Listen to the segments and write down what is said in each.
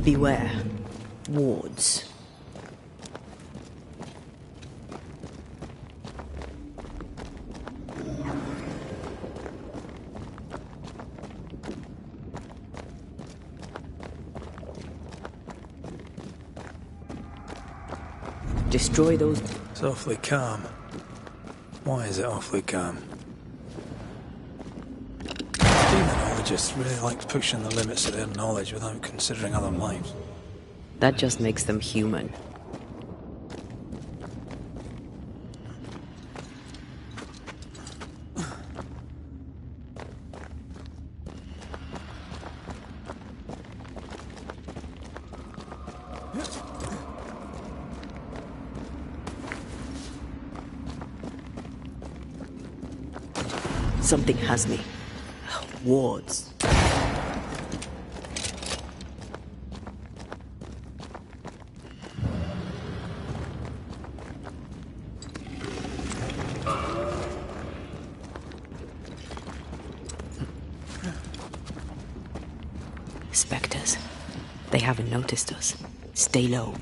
Beware. Wards. Destroy those... It's awfully calm. Why is it awfully calm? Demonologists really like pushing the limits of their knowledge without considering other lives. That just makes them human. Something has me. Wards. Spectres. They haven't noticed us. Stay low.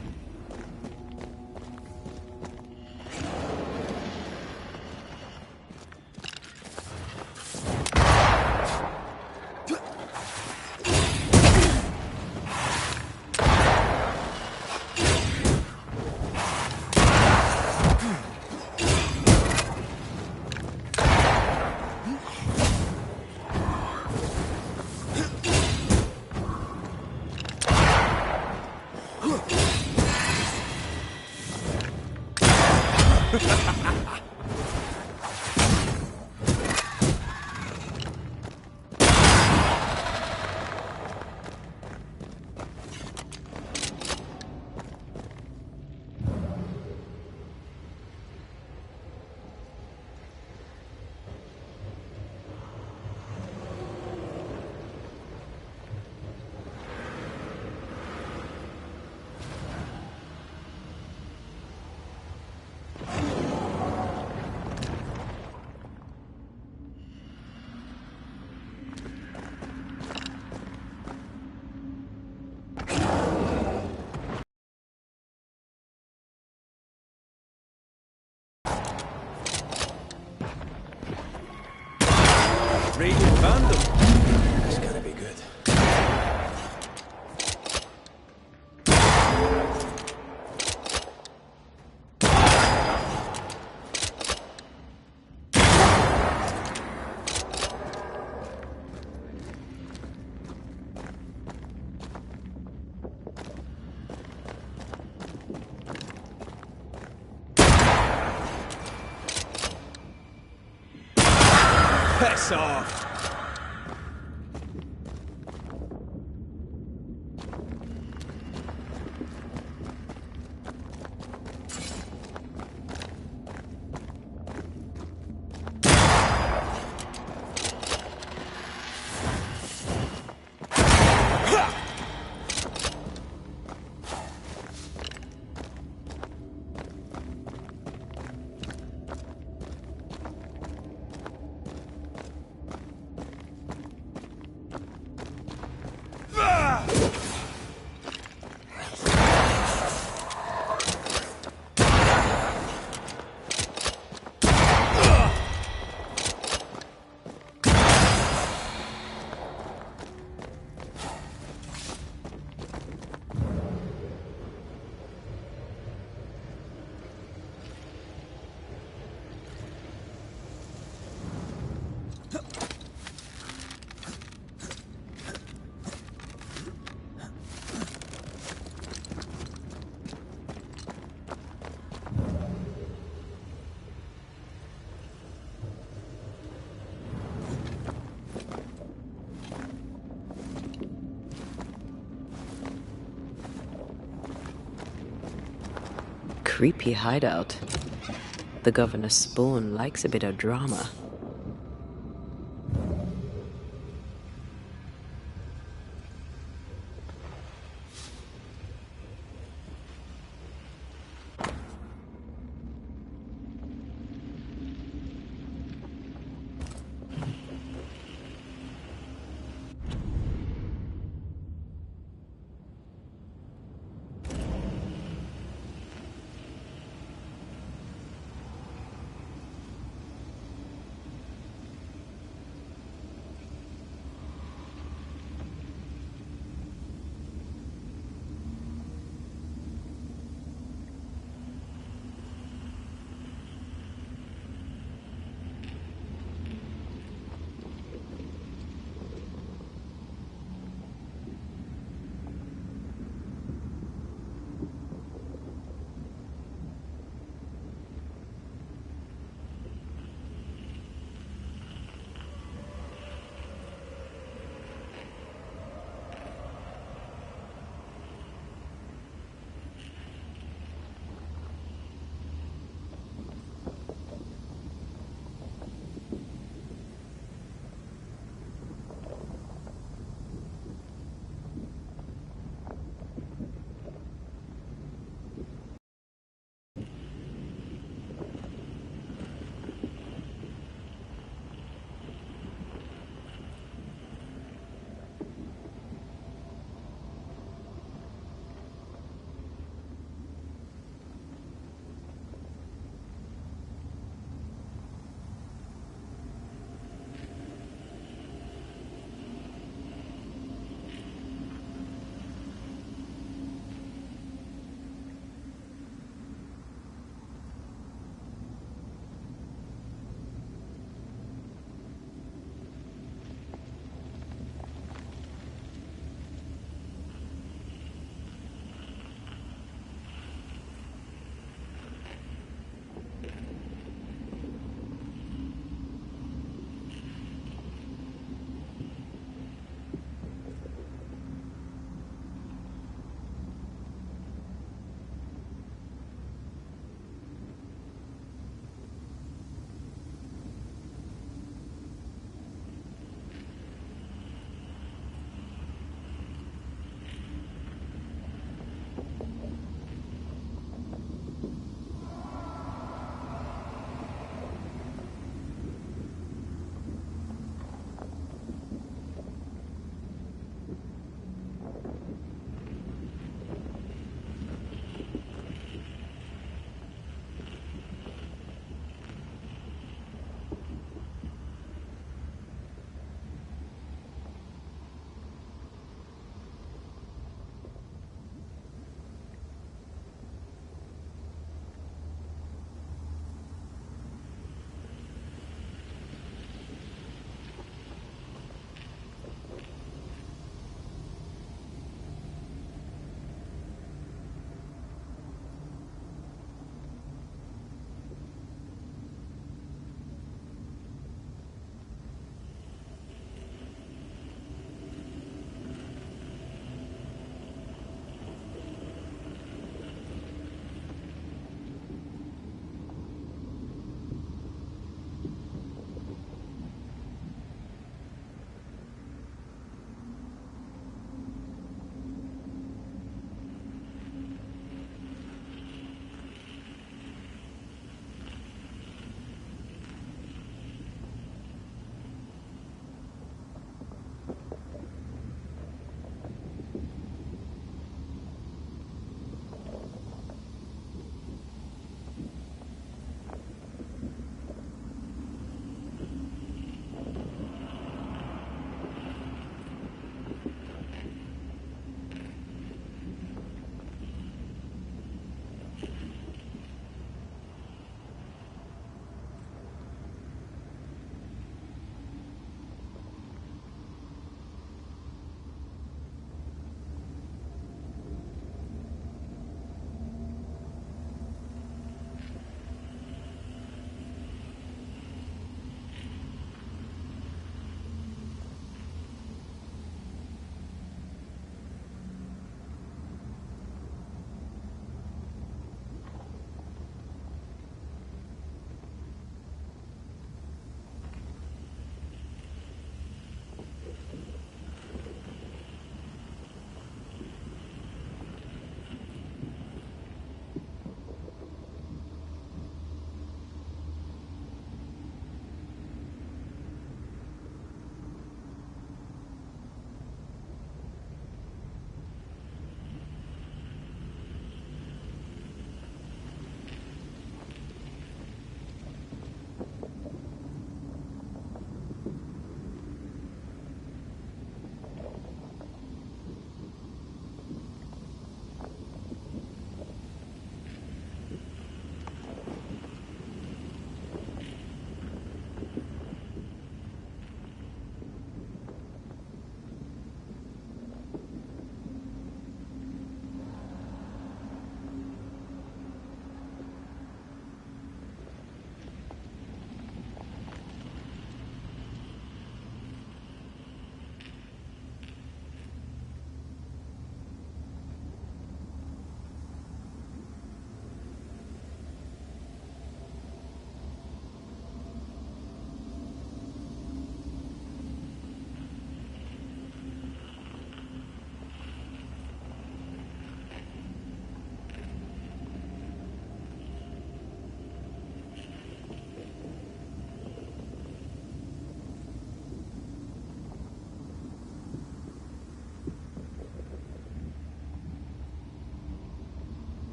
Raging Vandal. That's gotta be good. Piss off! Creepy hideout. The governor's spawn likes a bit of drama.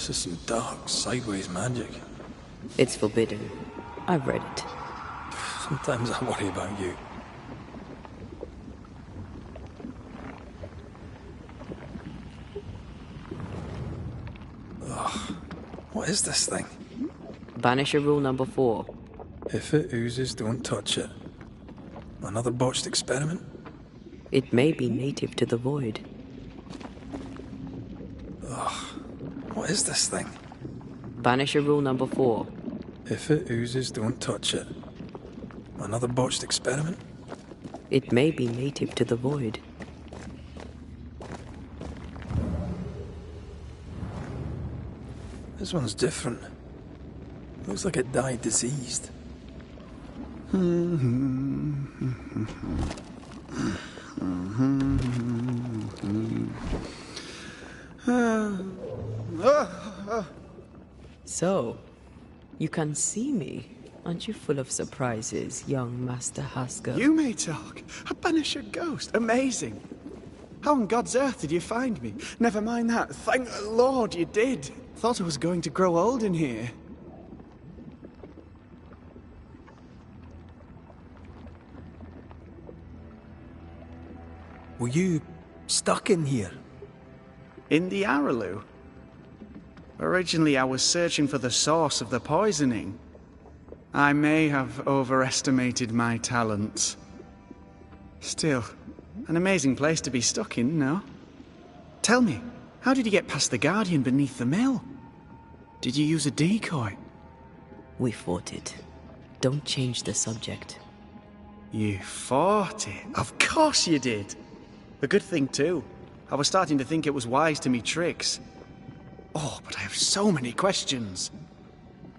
This is some dark, sideways magic. It's forbidden. I've read it. Sometimes I worry about you. Ugh. What is this thing? Banisher rule number 4. If it oozes, don't touch it. Another botched experiment? It may be native to the void. Ugh. What is this thing? Banisher rule number 4. If it oozes, don't touch it. Another botched experiment? It may be native to the void. This one's different. Looks like it died diseased. So, you can see me. Aren't you full of surprises, young Master Haskell? You may talk. A Banisher ghost. Amazing. How on God's earth did you find me? Never mind that. Thank the Lord you did. Thought I was going to grow old in here. Were you stuck in here? In the Araloo? Originally, I was searching for the source of the poisoning. I may have overestimated my talents. Still, an amazing place to be stuck in, no? Tell me, how did you get past the Guardian beneath the mill? Did you use a decoy? We fought it. Don't change the subject. You fought it? Of course you did! A good thing, too. I was starting to think it was wise to me tricks. Oh, but I have so many questions.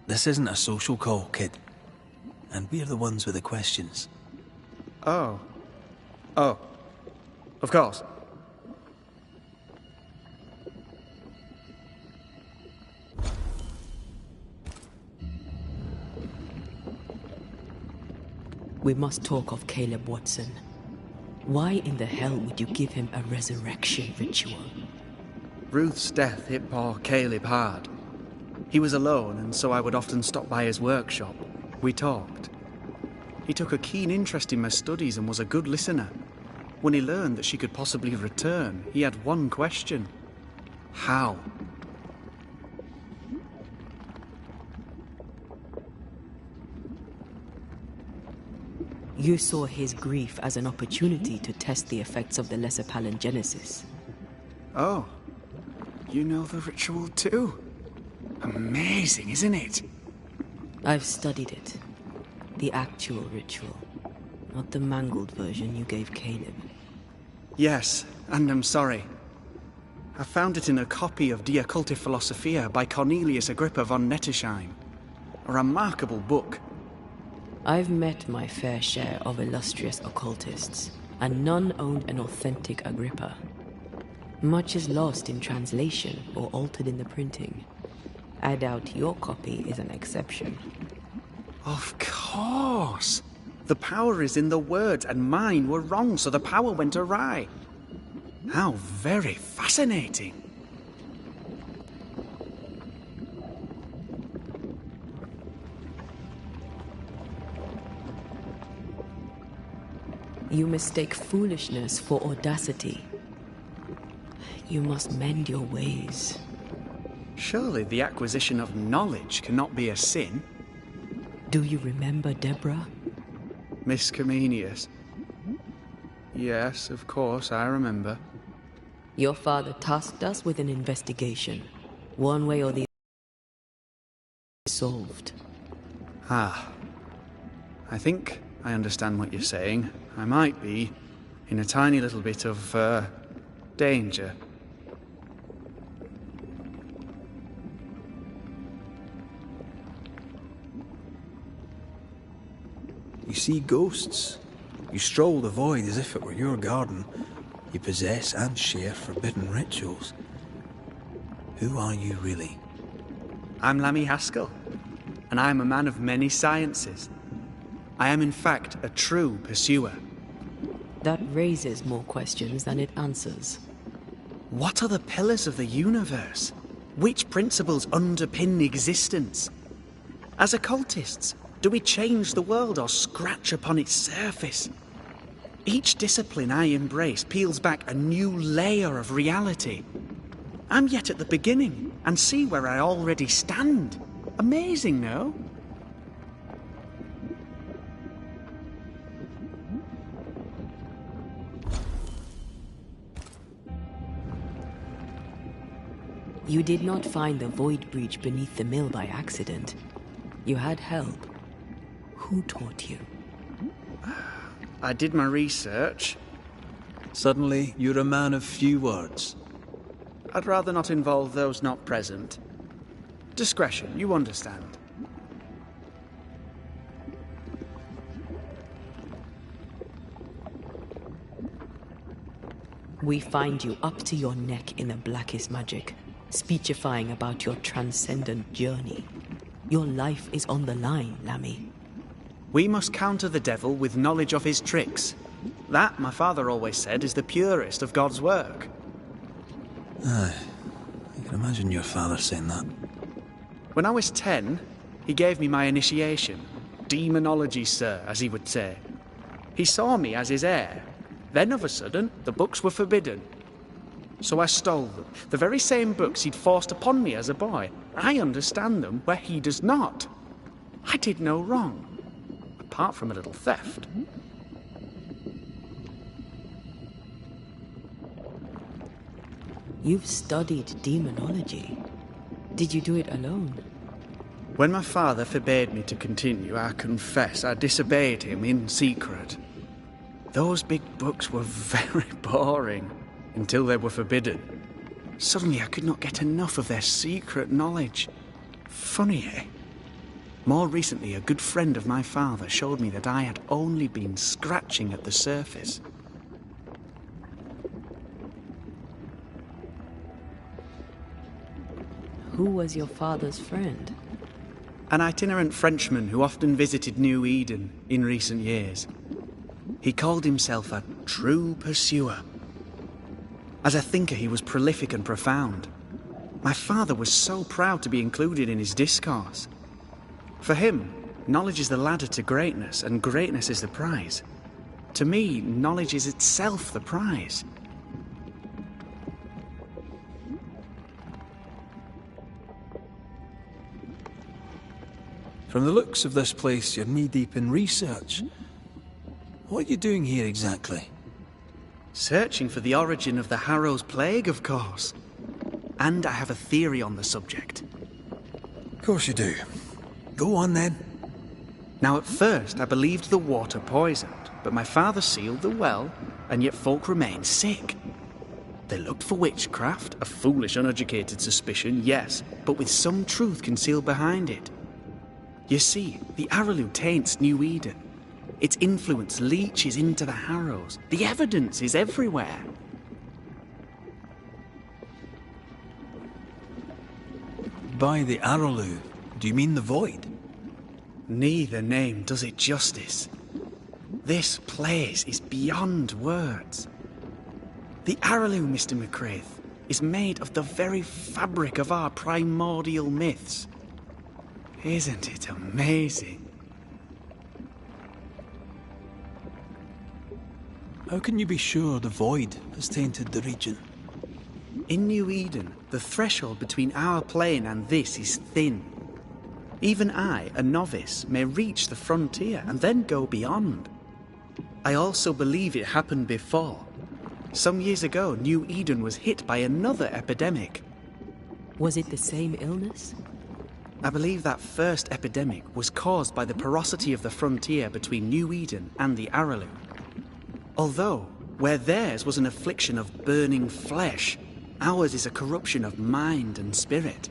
This isn't a social call, kid. And we're the ones with the questions. Oh. Oh. Of course. We must talk of Caleb Watson. Why in the hell would you give him a resurrection ritual? Ruth's death hit poor Caleb hard. He was alone, and so I would often stop by his workshop. We talked. He took a keen interest in my studies and was a good listener. When he learned that she could possibly return, he had one question. How? You saw his grief as an opportunity to test the effects of the Lesser Palingenesis. Oh. You know the ritual too? Amazing, isn't it? I've studied it. The actual ritual. Not the mangled version you gave Caleb. Yes, and I'm sorry. I found it in a copy of De Occulti Philosophia by Cornelius Agrippa von Nettesheim. A remarkable book. I've met my fair share of illustrious occultists, and none owned an authentic Agrippa. Much is lost in translation or altered in the printing. I doubt your copy is an exception. Of course! The power is in the words, and mine were wrong, so the power went awry. How very fascinating! You mistake foolishness for audacity. You must mend your ways. Surely the acquisition of knowledge cannot be a sin. Do you remember Deborah? Miss Comenius. Yes, of course, I remember. Your father tasked us with an investigation. One way or the other, solved. Ah. I think I understand what you're saying. I might be in a tiny little bit of, danger. You see ghosts. You stroll the void as if it were your garden. You possess and share forbidden rituals. Who are you really? I'm Lammy Haskell, and I am a man of many sciences. I am in fact a true pursuer. That raises more questions than it answers. What are the pillars of the universe? Which principles underpin existence? As occultists, do we change the world or scratch upon its surface? Each discipline I embrace peels back a new layer of reality. I'm yet at the beginning, and see where I already stand. Amazing, no? You did not find the void breach beneath the mill by accident. You had help. Who taught you? I did my research. Suddenly, you're a man of few words. I'd rather not involve those not present. Discretion, you understand. We find you up to your neck in the blackest magic, speechifying about your transcendent journey. Your life is on the line, Lammy. We must counter the devil with knowledge of his tricks. That, my father always said, is the purest of God's work. Aye, I can imagine your father saying that. When I was 10, he gave me my initiation. Demonology, sir, as he would say. He saw me as his heir. Then, of a sudden, the books were forbidden. So I stole them. The very same books he'd forced upon me as a boy. I understand them where he does not. I did no wrong. Apart from a little theft. You've studied demonology. Did you do it alone? When my father forbade me to continue, I confess I disobeyed him in secret. Those big books were very boring until they were forbidden. Suddenly I could not get enough of their secret knowledge. Funny, eh? More recently, a good friend of my father showed me that I had only been scratching at the surface. Who was your father's friend? An itinerant Frenchman who often visited New Eden in recent years. He called himself a true pursuer. As a thinker, he was prolific and profound. My father was so proud to be included in his discourse. For him, knowledge is the ladder to greatness, and greatness is the prize. To me, knowledge is itself the prize. From the looks of this place, you're knee-deep in research. What are you doing here exactly? Searching for the origin of the Harrow's Plague, of course. And I have a theory on the subject. Of course you do. Go on then. Now, at first, I believed the water poisoned, but my father sealed the well, and yet folk remained sick. They looked for witchcraft, a foolish, uneducated suspicion, yes, but with some truth concealed behind it. You see, the Araloo taints New Eden. Its influence leaches into the Harrows. The evidence is everywhere. By the Araloo, do you mean the Void? Neither name does it justice. This place is beyond words. The Araloo, Mr. McCraith, is made of the very fabric of our primordial myths. Isn't it amazing? How can you be sure the Void has tainted the region? In New Eden, the threshold between our plane and this is thin. Even I, a novice, may reach the frontier and then go beyond. I also believe it happened before. Some years ago, New Eden was hit by another epidemic. Was it the same illness? I believe that first epidemic was caused by the porosity of the frontier between New Eden and the Araloo. Although, where theirs was an affliction of burning flesh, ours is a corruption of mind and spirit.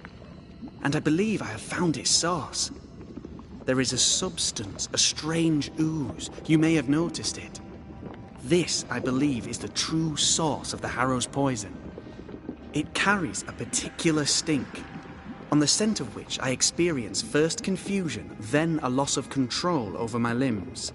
And I believe I have found its source. There is a substance, a strange ooze. You may have noticed it. This, I believe, is the true source of the Harrow's poison. It carries a particular stink, on the scent of which I experience first confusion, then a loss of control over my limbs.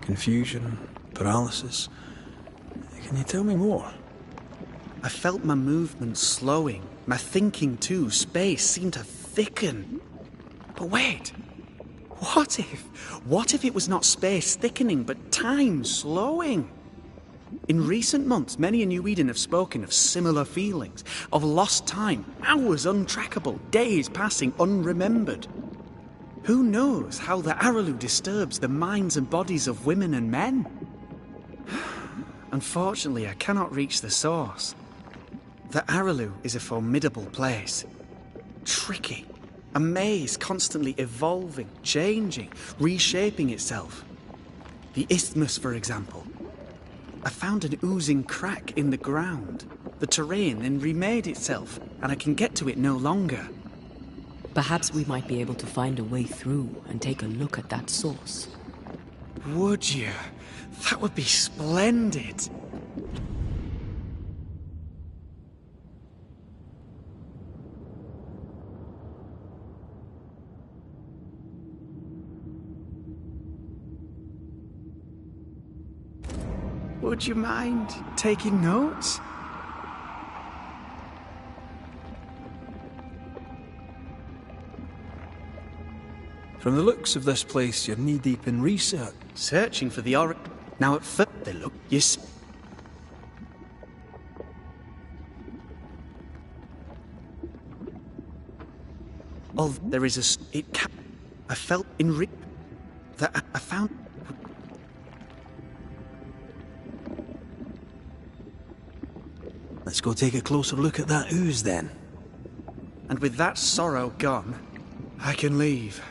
Confusion, paralysis. Can you tell me more? I felt my movement slowing, my thinking too. Space seemed to thicken. But wait, what if it was not space thickening, but time slowing? In recent months, many in New Eden have spoken of similar feelings, of lost time, hours untrackable, days passing unremembered. Who knows how the Araloo disturbs the minds and bodies of women and men? Unfortunately, I cannot reach the source. The Araloo is a formidable place. Tricky. A maze constantly evolving, changing, reshaping itself. The isthmus, for example. I found an oozing crack in the ground. The terrain then remade itself, and I can get to it no longer. Perhaps we might be able to find a way through and take a look at that source. Would you? That would be splendid. Would you mind taking notes? From the looks of this place, you're knee-deep in research. Searching for the Now at first they look, there is I felt in that I found. Let's go take a closer look at that ooze then. And with that sorrow gone, I can leave.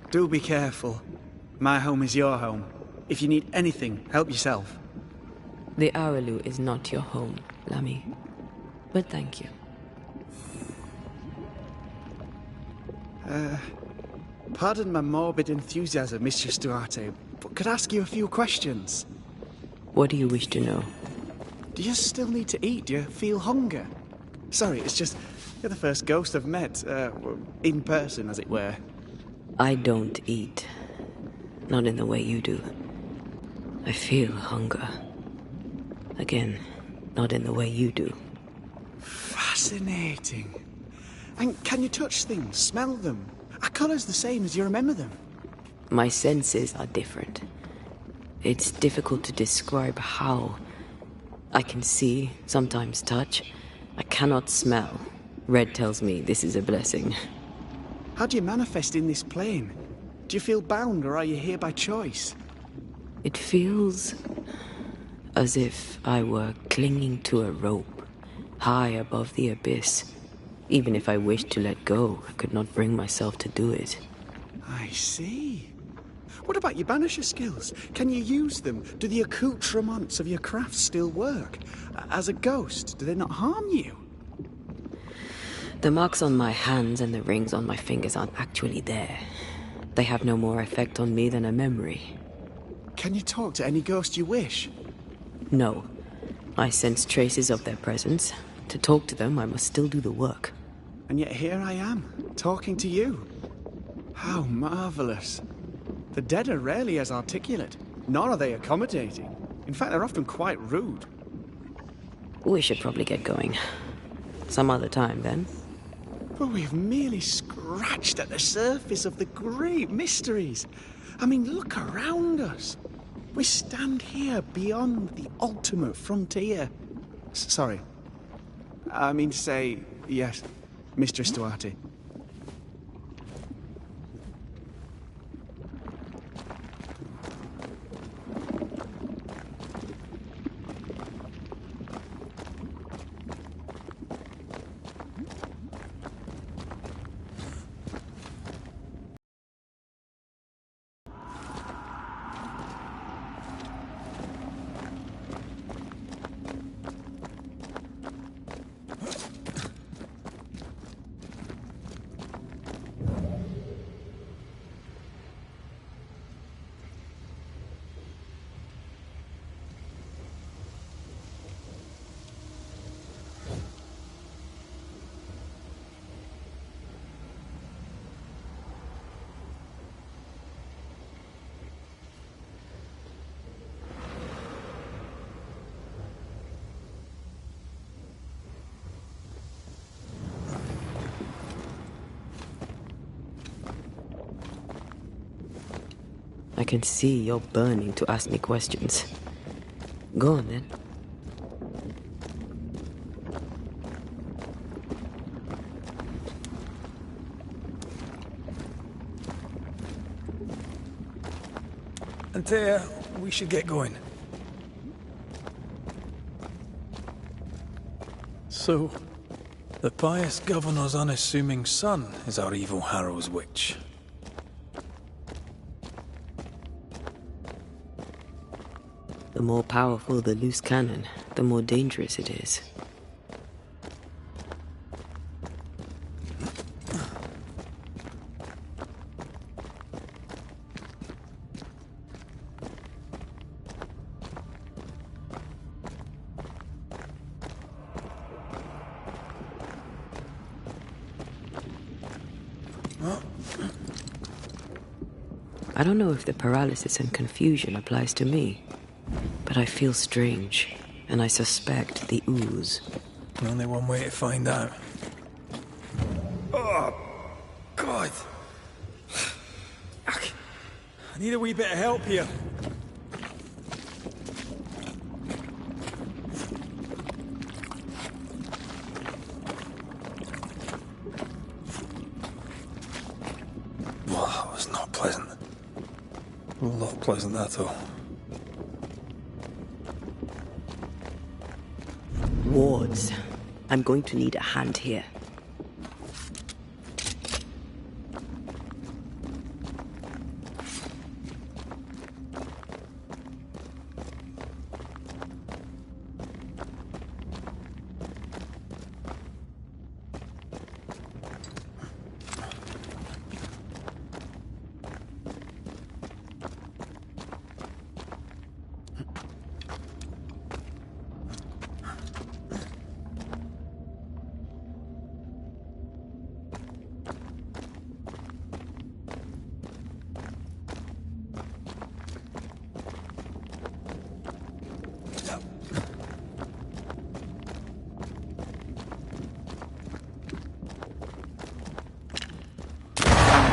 Do be careful. My home is your home. If you need anything, help yourself. The Araloo is not your home, Lammy. But thank you. Pardon my morbid enthusiasm, Mistress Duarte, but could I ask you a few questions? What do you wish to know? Do you still need to eat? Do you feel hunger? Sorry, it's just, you're the first ghost I've met, in person, as it were. I don't eat. Not in the way you do. I feel hunger. Again, not in the way you do. Fascinating. And can you touch things, smell them? Are colours the same as you remember them? My senses are different. It's difficult to describe how. I can see, sometimes touch. I cannot smell. Red tells me this is a blessing. How do you manifest in this plane? Do you feel bound, or are you here by choice? It feels as if I were clinging to a rope, high above the abyss. Even if I wished to let go, I could not bring myself to do it. I see. What about your Banisher skills? Can you use them? Do the accoutrements of your craft still work? As a ghost, do they not harm you? The marks on my hands and the rings on my fingers aren't actually there. They have no more effect on me than a memory. Can you talk to any ghost you wish? No. I sense traces of their presence. To talk to them, I must still do the work. And yet here I am, talking to you. How marvelous. The dead are rarely as articulate, nor are they accommodating. In fact, they're often quite rude. We should probably get going. Some other time, then. But we've merely scratched at the surface of the great mysteries. I mean, look around us. We stand here beyond the ultimate frontier. Sorry. I mean to say, yes, Mistress Duarte. I can see you're burning to ask me questions. Go on then. Antea, we should get going. So, the pious governor's unassuming son is our evil Harrow's witch. The more powerful the loose cannon, the more dangerous it is. I don't know if the paralysis and confusion applies to me, but I feel strange, and I suspect the ooze. Only one way to find out. Oh, God. I need a wee bit of help here. Well, that was not pleasant. Not pleasant at all. Wards. I'm going to need a hand here.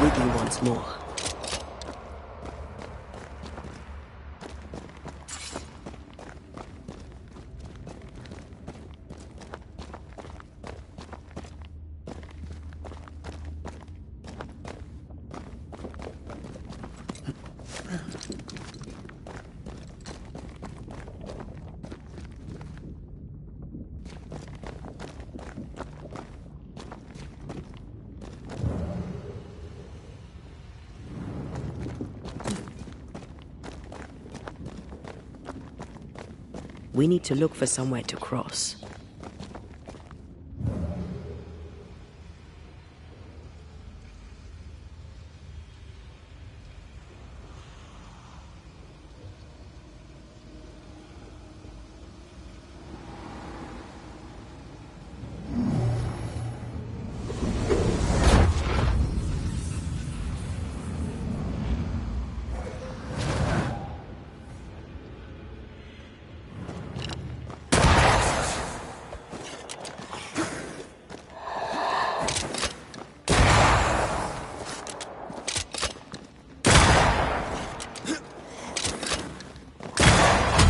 With you once more. We need to look for somewhere to cross.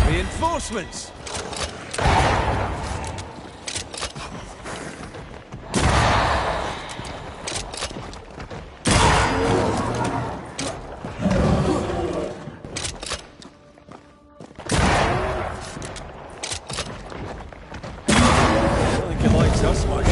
Reinforcements! I think it likes us much.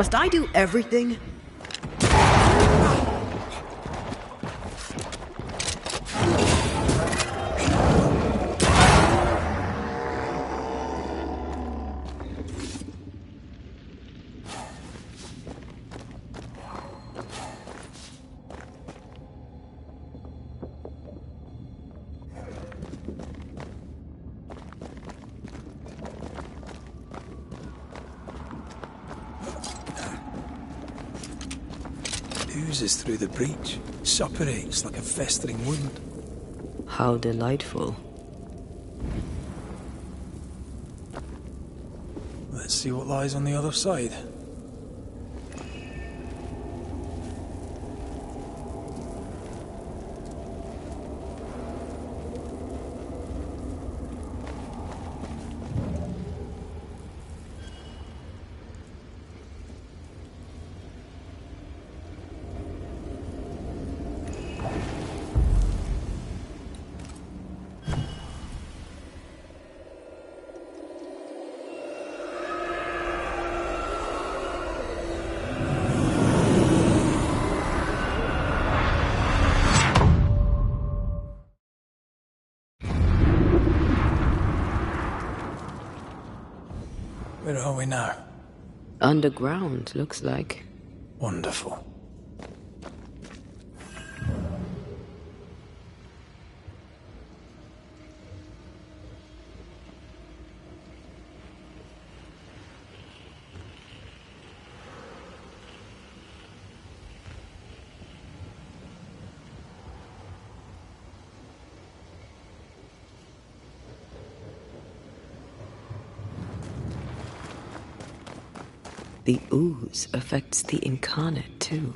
Must I do everything? Oozes through the breach, suppurates like a festering wound. How delightful. Let's see what lies on the other side. Where are we now? Underground, looks like. Wonderful. The ooze affects the incarnate, too.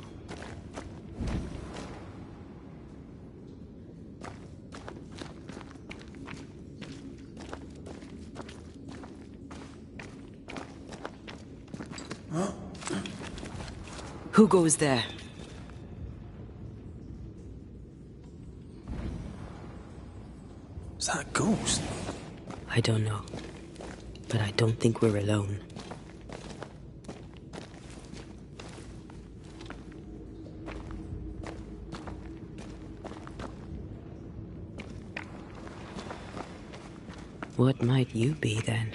Huh? Who goes there? Is that a ghost? I don't know. But I don't think we're alone. What might you be, then?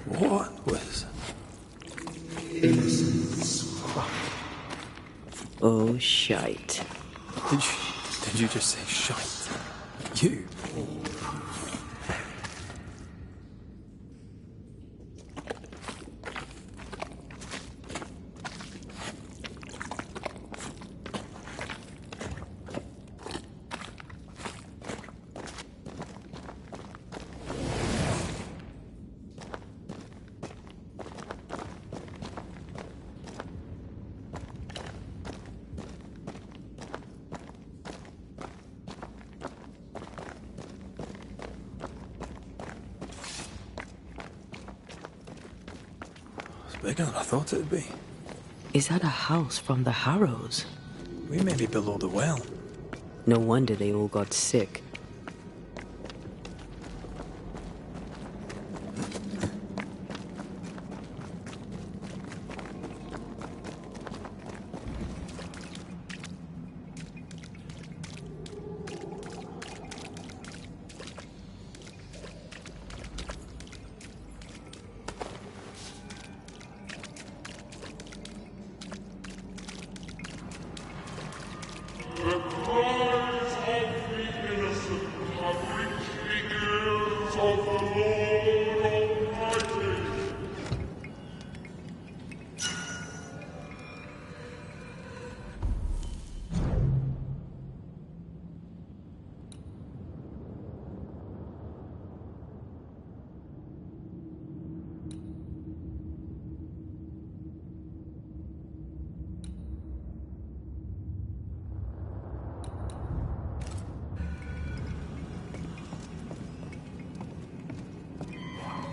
What was... Oh, shite. Did you just say shite? You? Bigger than I thought it'd be. Is that a house from the Harrows? We may be below the well. No wonder they all got sick.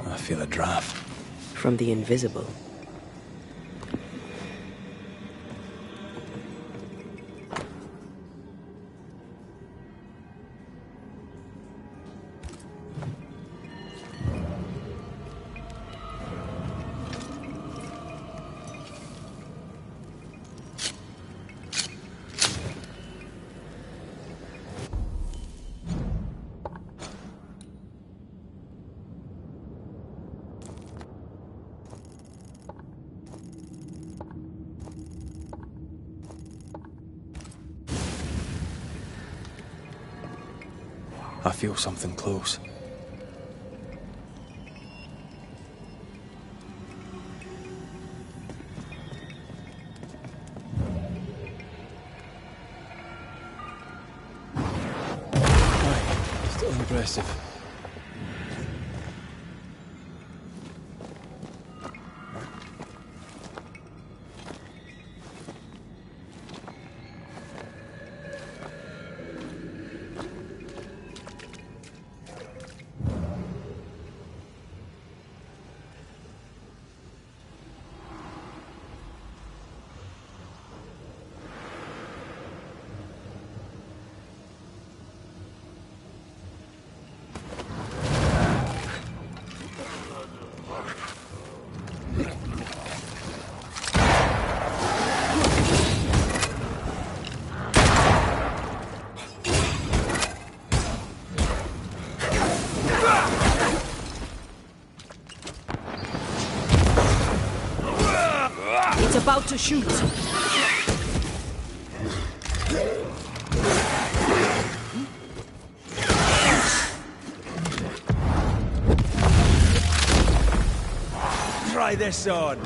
I feel a draft. From the invisible. I feel something close. Aye, still impressive. It's about to shoot. Try this on.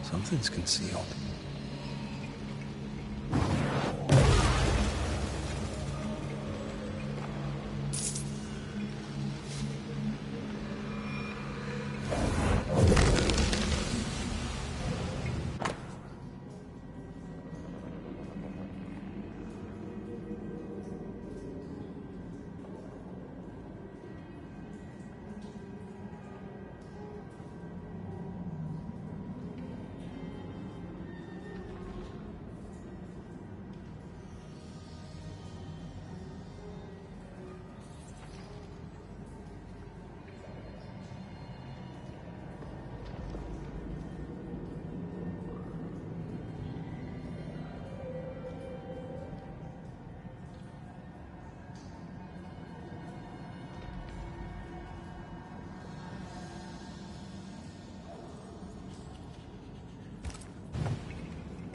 Something's concealed.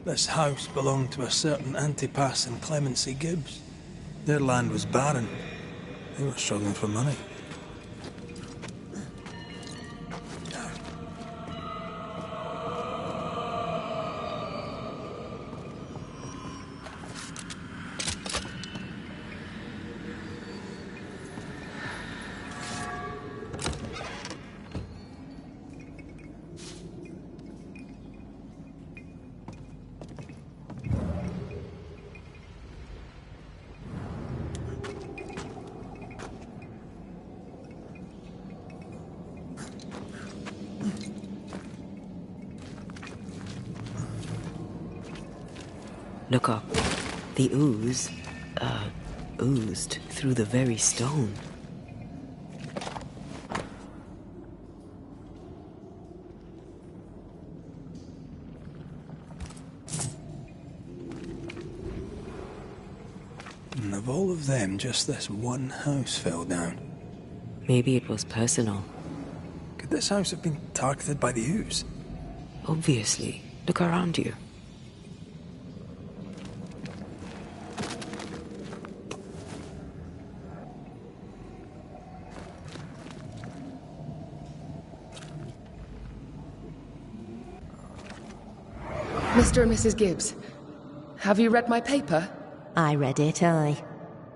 This house belonged to a certain Antipas and Clemency Gibbs. Their land was barren. They were struggling for money. Look up. The ooze, oozed through the very stone. And of all of them, just this one house fell down. Maybe it was personal. Could this house have been targeted by the ooze? Obviously. Look around you. Mr. and Mrs. Gibbs, have you read my paper? I read it, aye.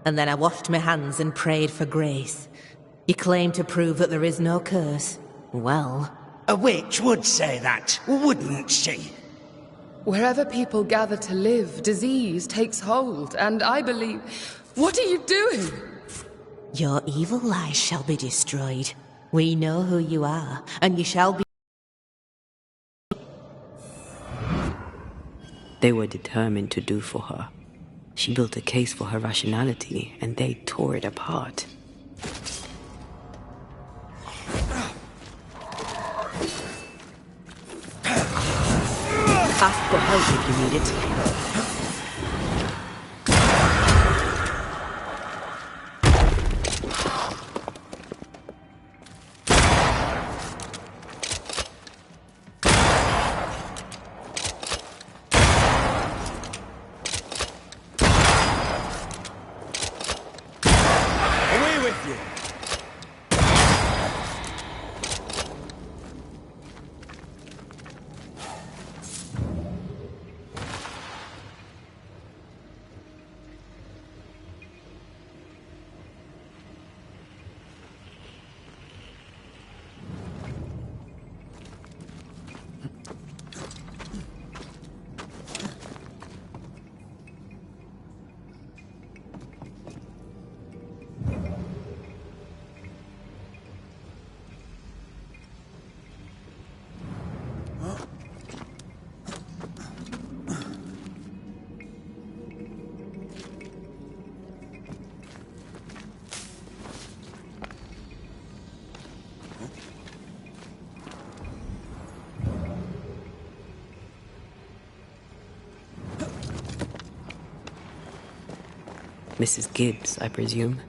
And then I washed my hands and prayed for grace. You claim to prove that there is no curse. Well... A witch would say that, wouldn't she? Wherever people gather to live, disease takes hold, and I believe... What are you doing? Your evil lies shall be destroyed. We know who you are, and you shall be... They were determined to do for her. She built a case for her rationality, and they tore it apart. Ask for help if you need it. Away with you! Mrs. Gibbs, I presume.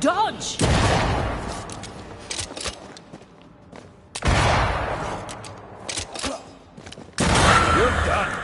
Dodge! You're done!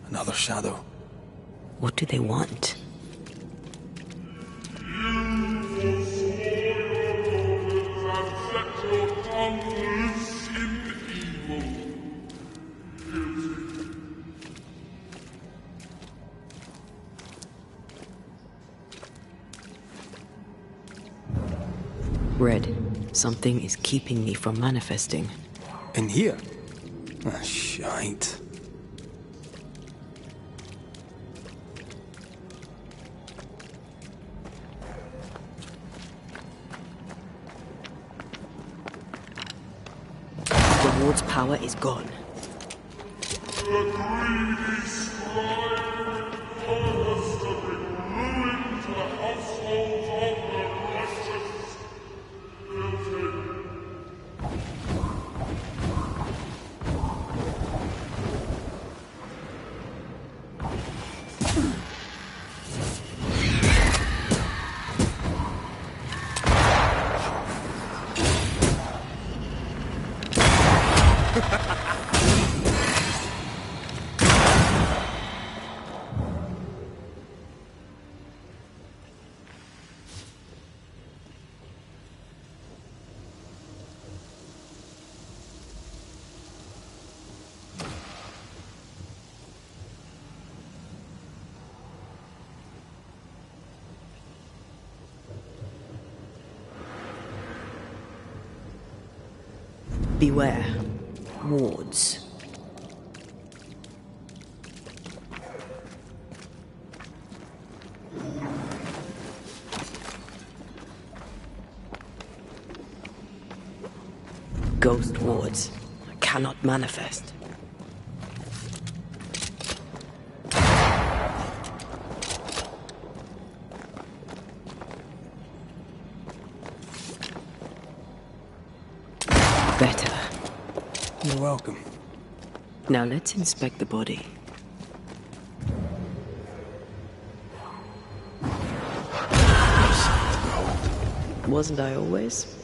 Another shadow. What do they want? Red, something is keeping me from manifesting. In here? Ah, shite. The ward's power is gone. Beware. Wards. Ghost wards. I cannot manifest. Better. You're welcome. Now let's inspect the body. Wasn't I always?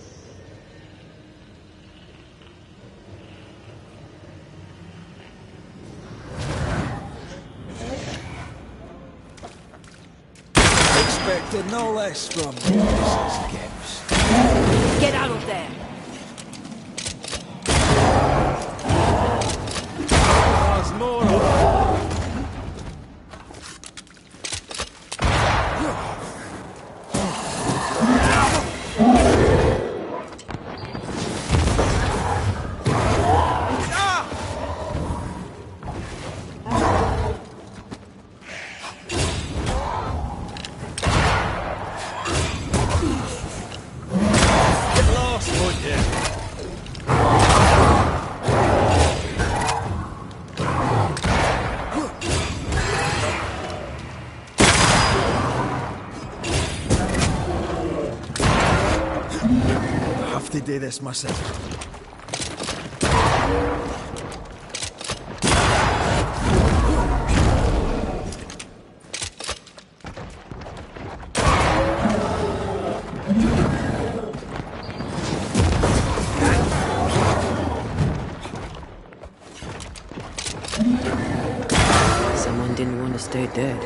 Expected no less from Mrs. Gibbs. Get out of there! There's more of to do this myself. Someone didn't want to stay dead.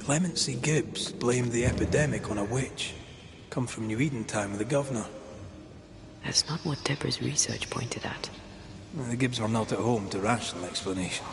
Clemency Gibbs blamed the epidemic on a witch. Come from New Eden time with the governor. That's not what Deborah's research pointed at. The Gibbs were not at home to rational explanations.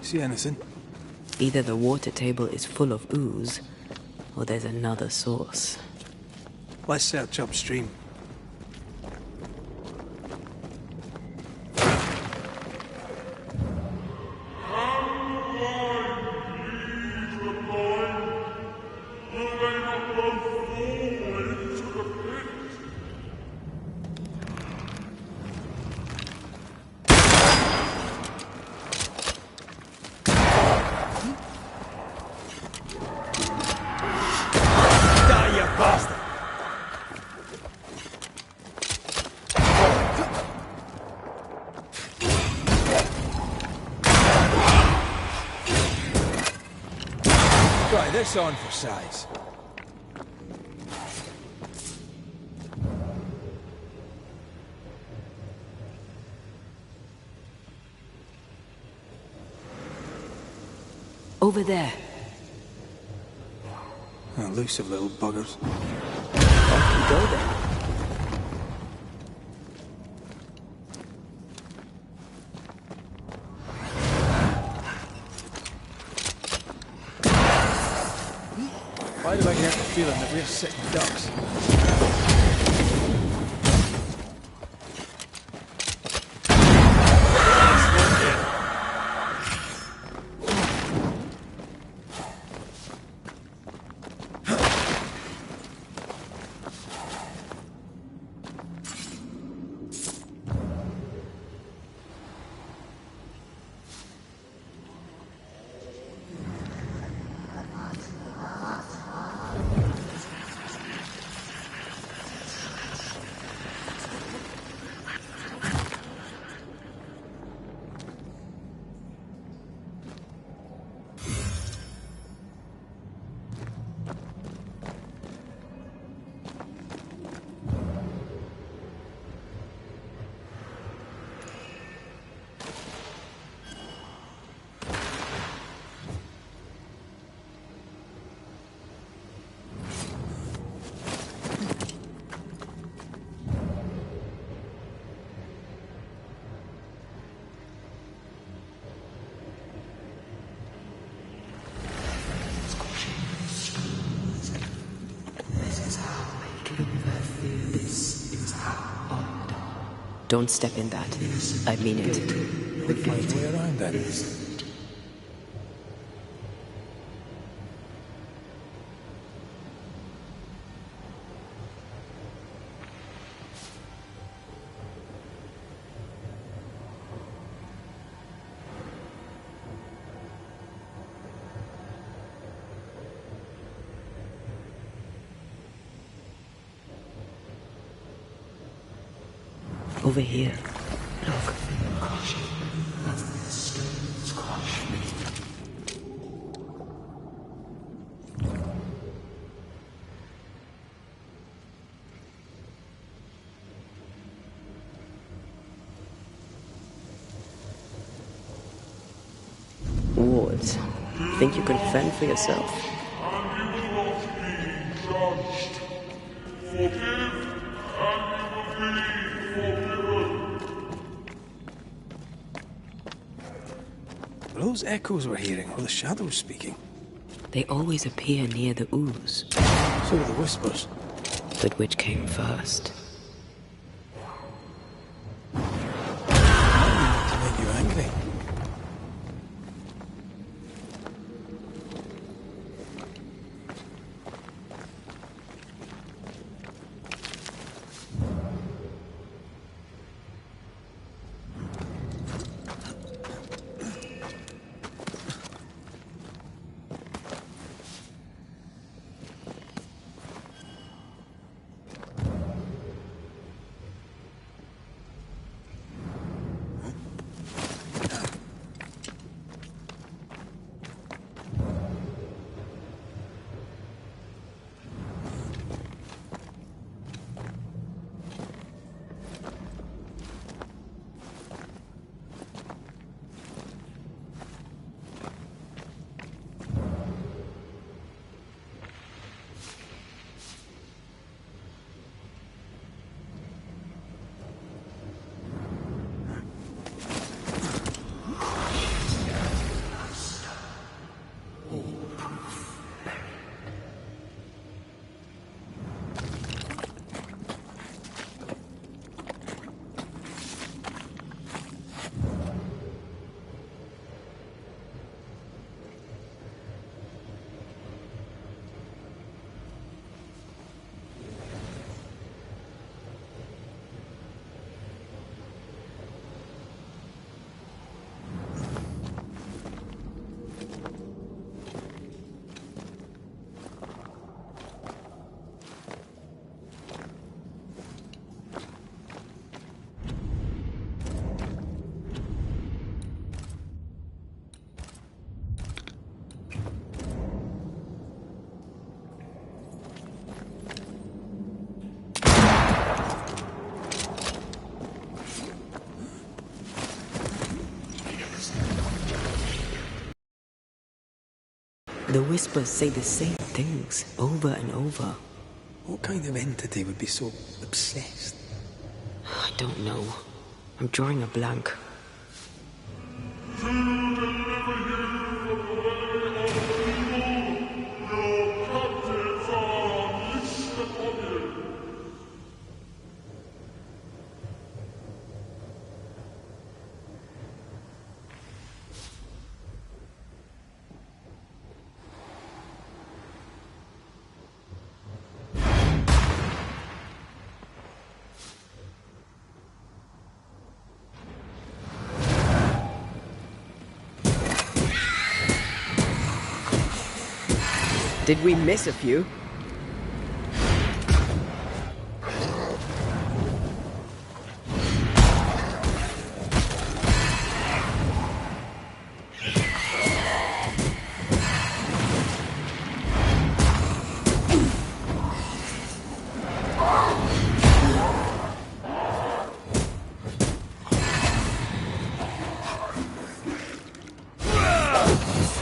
See anything? Either the water table is full of ooze, or there's another source. Let's search upstream. Try this on for size. Over there. Elusive little buggers. Off you go then. Why do I get the feeling that we're sitting ducks? Don't step in that. I mean it. Find a way around that. Over here. Look. Wards, think you can fend for yourself? Were those echoes we're hearing, or the shadows speaking? They always appear near the ooze. So were the whispers. But which came first? To make you angry. The whispers say the same things over and over. What kind of entity would be so obsessed? I don't know. I'm drawing a blank. Did we miss a few?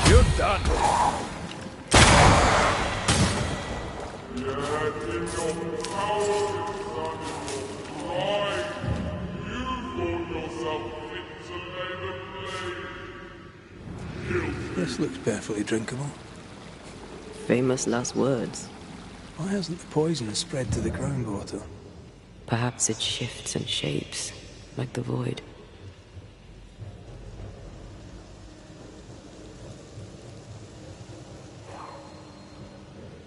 You're done. This looks perfectly drinkable. Famous last words. Why hasn't the poison spread to the groundwater? Perhaps it shifts and shapes, like the void.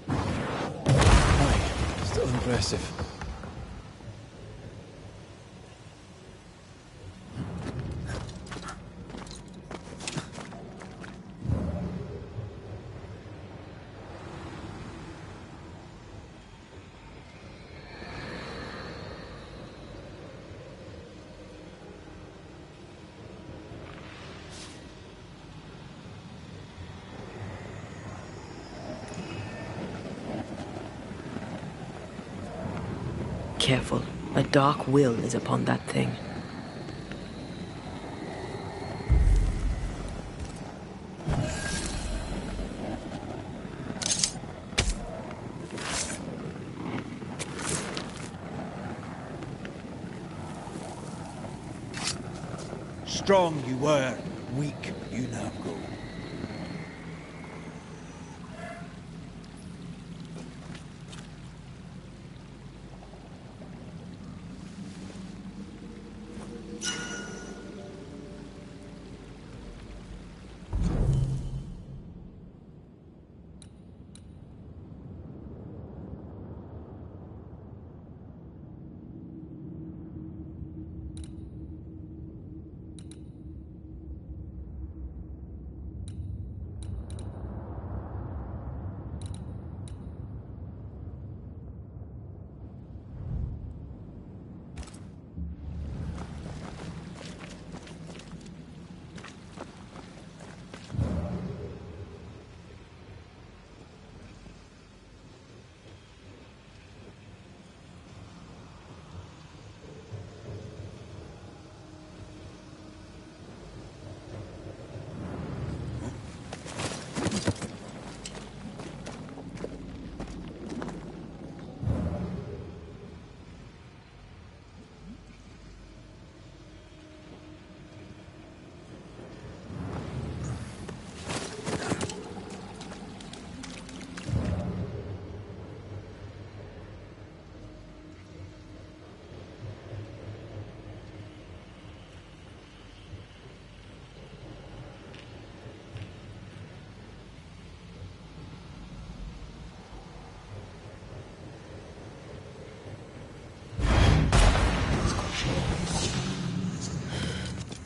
Aye, still impressive. Careful. A dark will is upon that thing. Strong you were, weak you now go.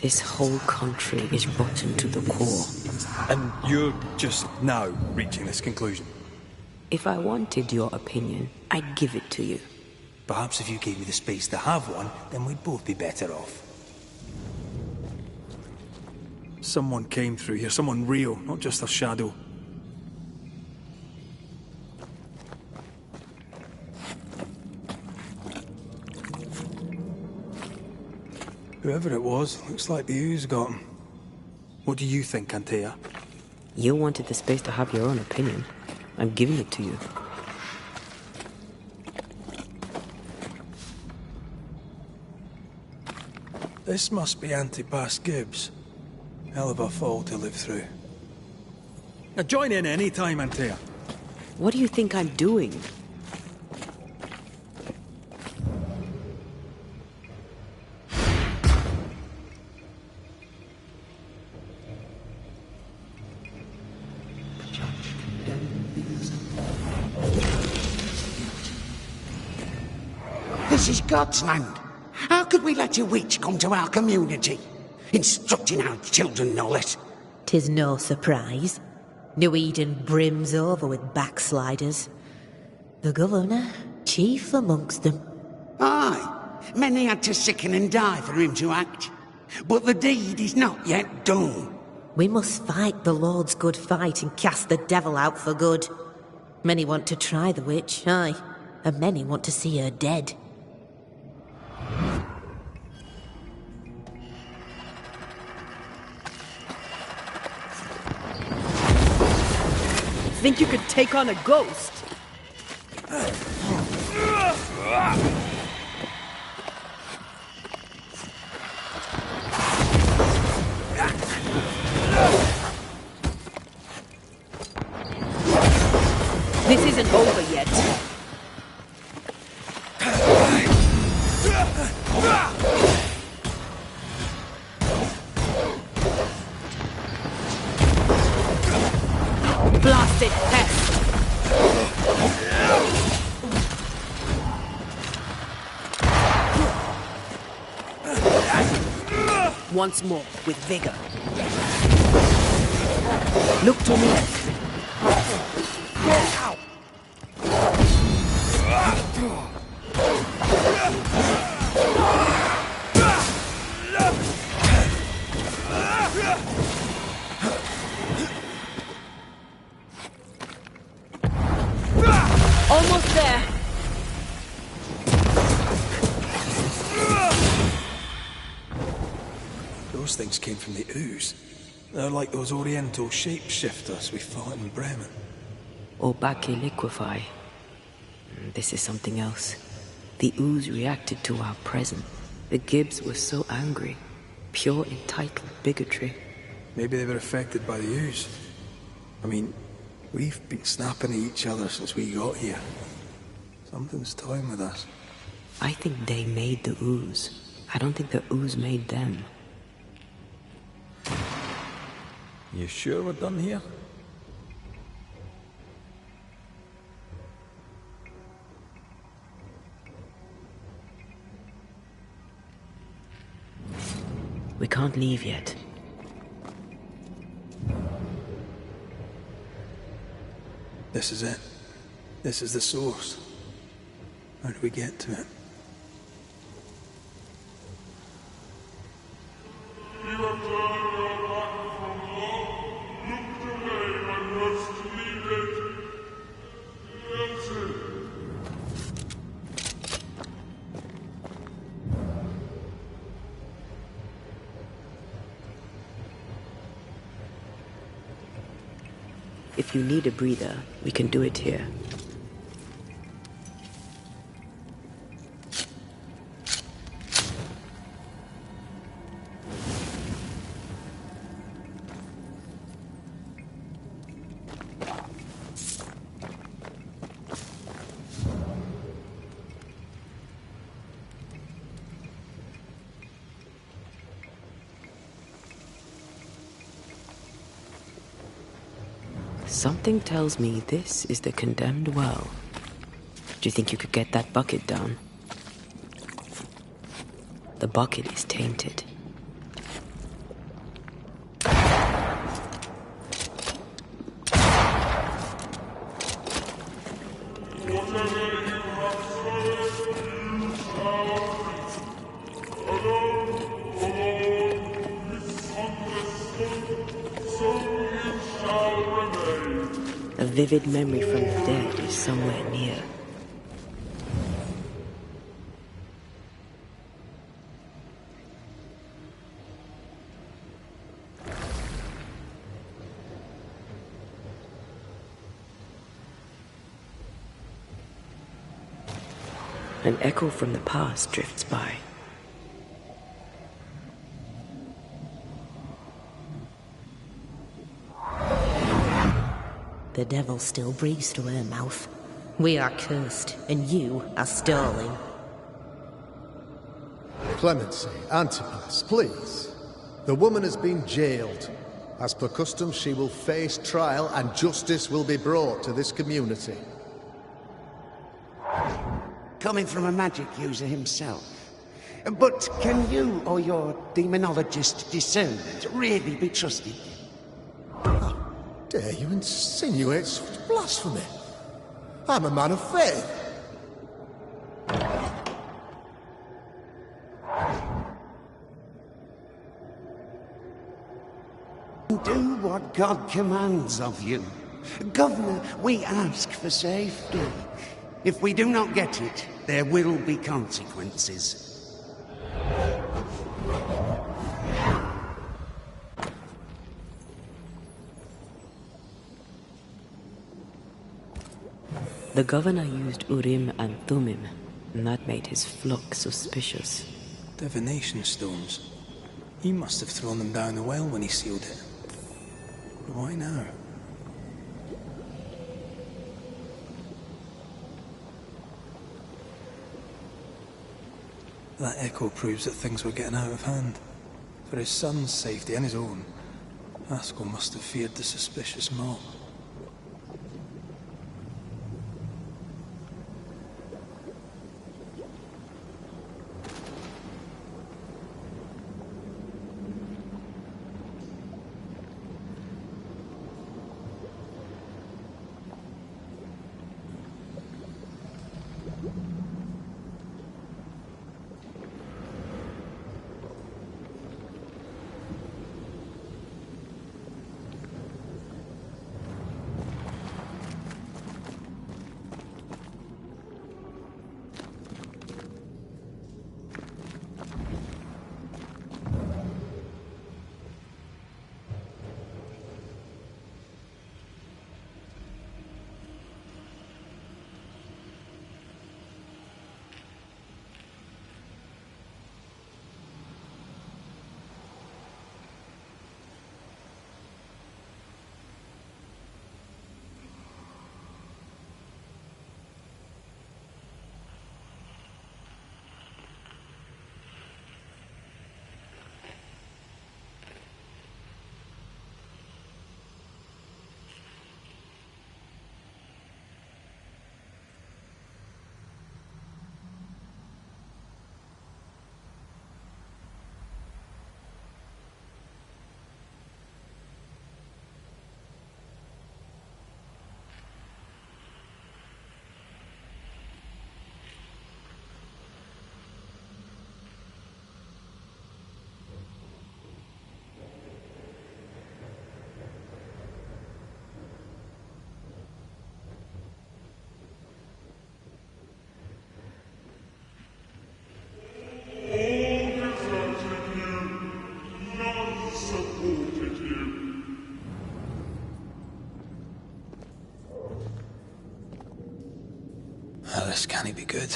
This whole country is rotten to the core. And you're just now reaching this conclusion? If I wanted your opinion, I'd give it to you. Perhaps if you gave me the space to have one, then we'd both be better off. Someone came through here, someone real, not just a shadow. Whoever it was, looks like the ooze got him. What do you think, Antea? You wanted the space to have your own opinion. I'm giving it to you. This must be Antipas Gibbs. Hell of a fall to live through. Now join in any time, Antea. What do you think I'm doing? This is God's land. How could we let a witch come to our community? Instructing our children, no less. 'Tis no surprise. New Eden brims over with backsliders. The governor, chief amongst them. Aye, many had to sicken and die for him to act. But the deed is not yet done. We must fight the Lord's good fight and cast the devil out for good. Many want to try the witch, aye, and many want to see her dead. Think you could take on a ghost? This isn't over yet. Blasted pest! Once more, with vigor. Look to me. Almost there. Those things came from the ooze. They're like those oriental shapeshifters we fought in Bremen. Obake liquefy. This is something else. The ooze reacted to our present. The Gibbs were so angry. Pure entitled bigotry. Maybe they were affected by the ooze. I mean, we've been snapping at each other since we got here. Something's toying with us. I think they made the ooze. I don't think the ooze made them. You sure we're done here? We can't leave yet. This is it. This is the source. How do we get to it? If you need a breather, we can do it here. Something tells me this is the condemned well. Do you think you could get that bucket down? The bucket is tainted. A vivid memory from the dead is somewhere near. An echo from the past drifts by. The devil still breathes through her mouth. We are cursed, and you are stolen. Clemency, Antipas, please. The woman has been jailed. As per custom, she will face trial and justice will be brought to this community. Coming from a magic user himself. But can you or your demonologist discernment really be trusted? How dare you insinuate such blasphemy? I'm a man of faith. Do what God commands of you. Governor, we ask for safety. If we do not get it, there will be consequences. The governor used Urim and Thummim, and that made his flock suspicious. Divination stones. He must have thrown them down the well when he sealed it. But why now? That echo proves that things were getting out of hand. For his son's safety and his own, Haskell must have feared the suspicious mob. Well, this can't be good.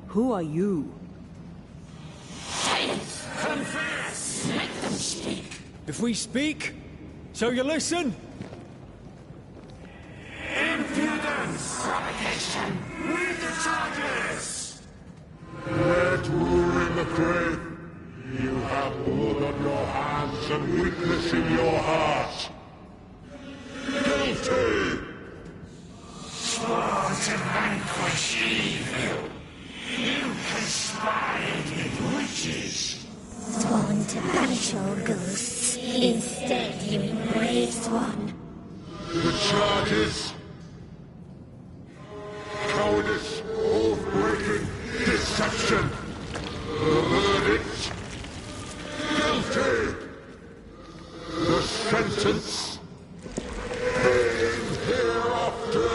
Who are you? Confess! Make them speak! If we speak, so you listen? Impudence! Provocation! Read the charges! Let Urim acquit. You have blood on your hands and weakness in your heart. Guilty! you brave one. The charges. Cowardice, oath-breaking, deception. The verdict. Guilty. The sentence. Pain hereafter.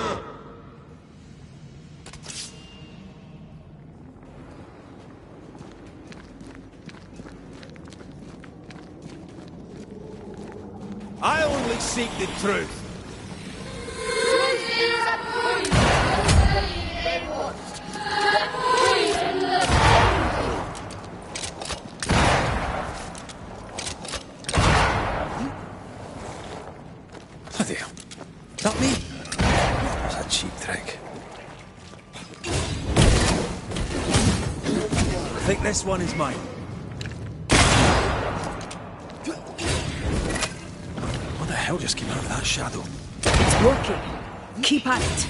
I only seek the truth. Bloody hell. Not me. That was a cheap trick. I think this one is mine. What the hell just came out of that shadow? It's working. Keep at it.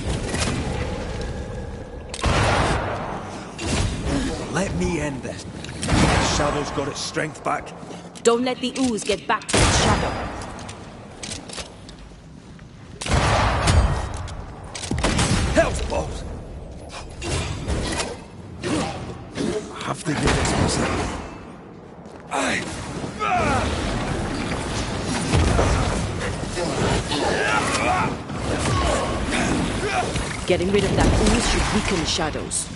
Let me end this. The shadow's got its strength back. Don't let the ooze get back to its shadow. Hell's balls! I have to do this myself. Getting rid of that ooze should weaken the shadows.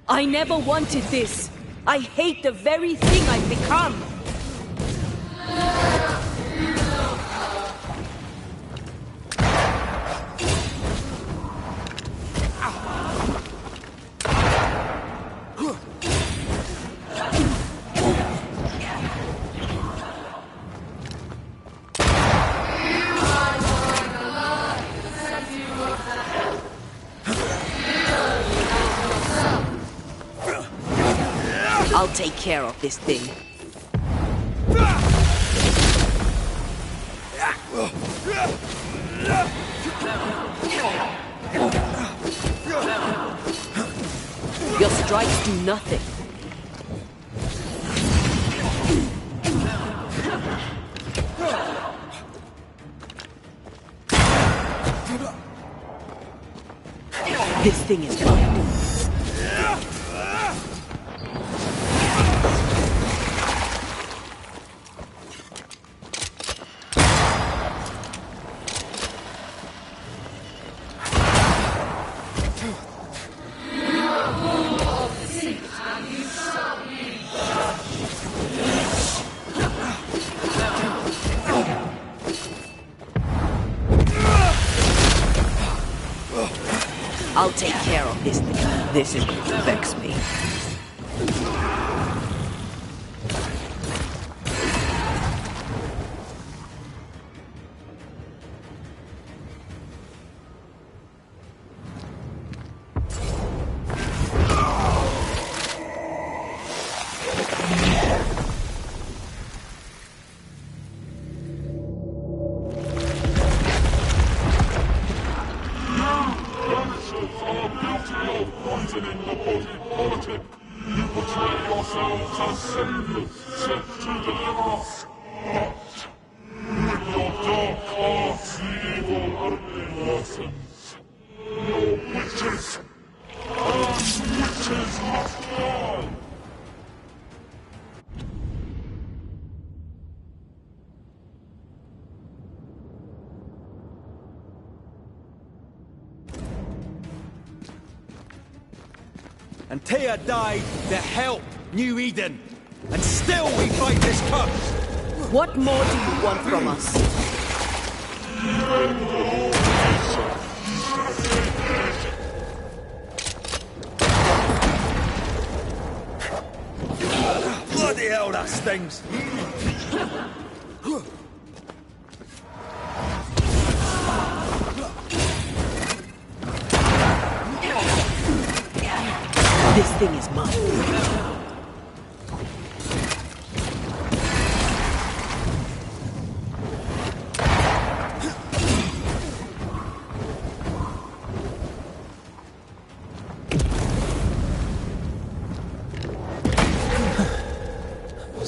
I never wanted this. I hate the very thing I've become. I'll take care of this thing. Your strikes do nothing. This thing is mine. I'll take care of this thing. This is going to vex me. Poisoning the body politic, you betray yourselves as saviors sent to deliver us. But with your dark arts, evil only worsens. Your witches, and witches must die. and Tia died to help New Eden. And still we fight this curse! What more do you want from us? Bloody hell, that stings! This thing is mine.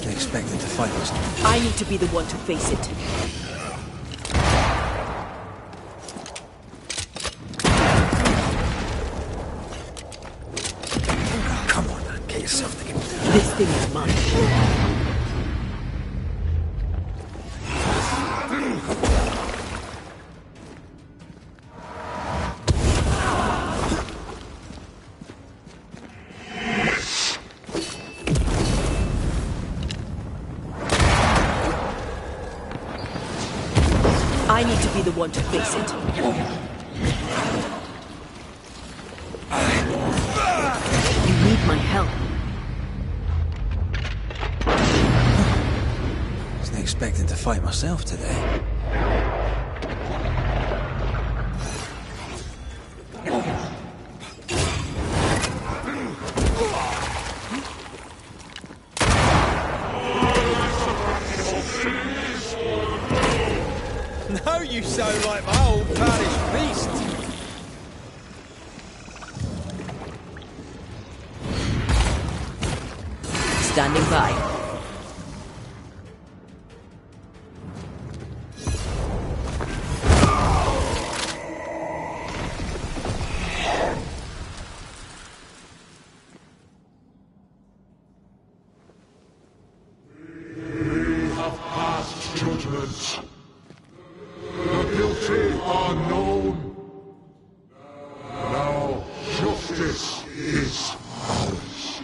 Expected to fight us. I need to be the one to face it. Come on, man, get yourself together. This thing is mine. I need to be the one to face it. You need my help. Wasn't expecting to fight myself today. Now you sound like my old parish priest. Standing by. We have passed judgment. The guilty are known. Now justice is ours.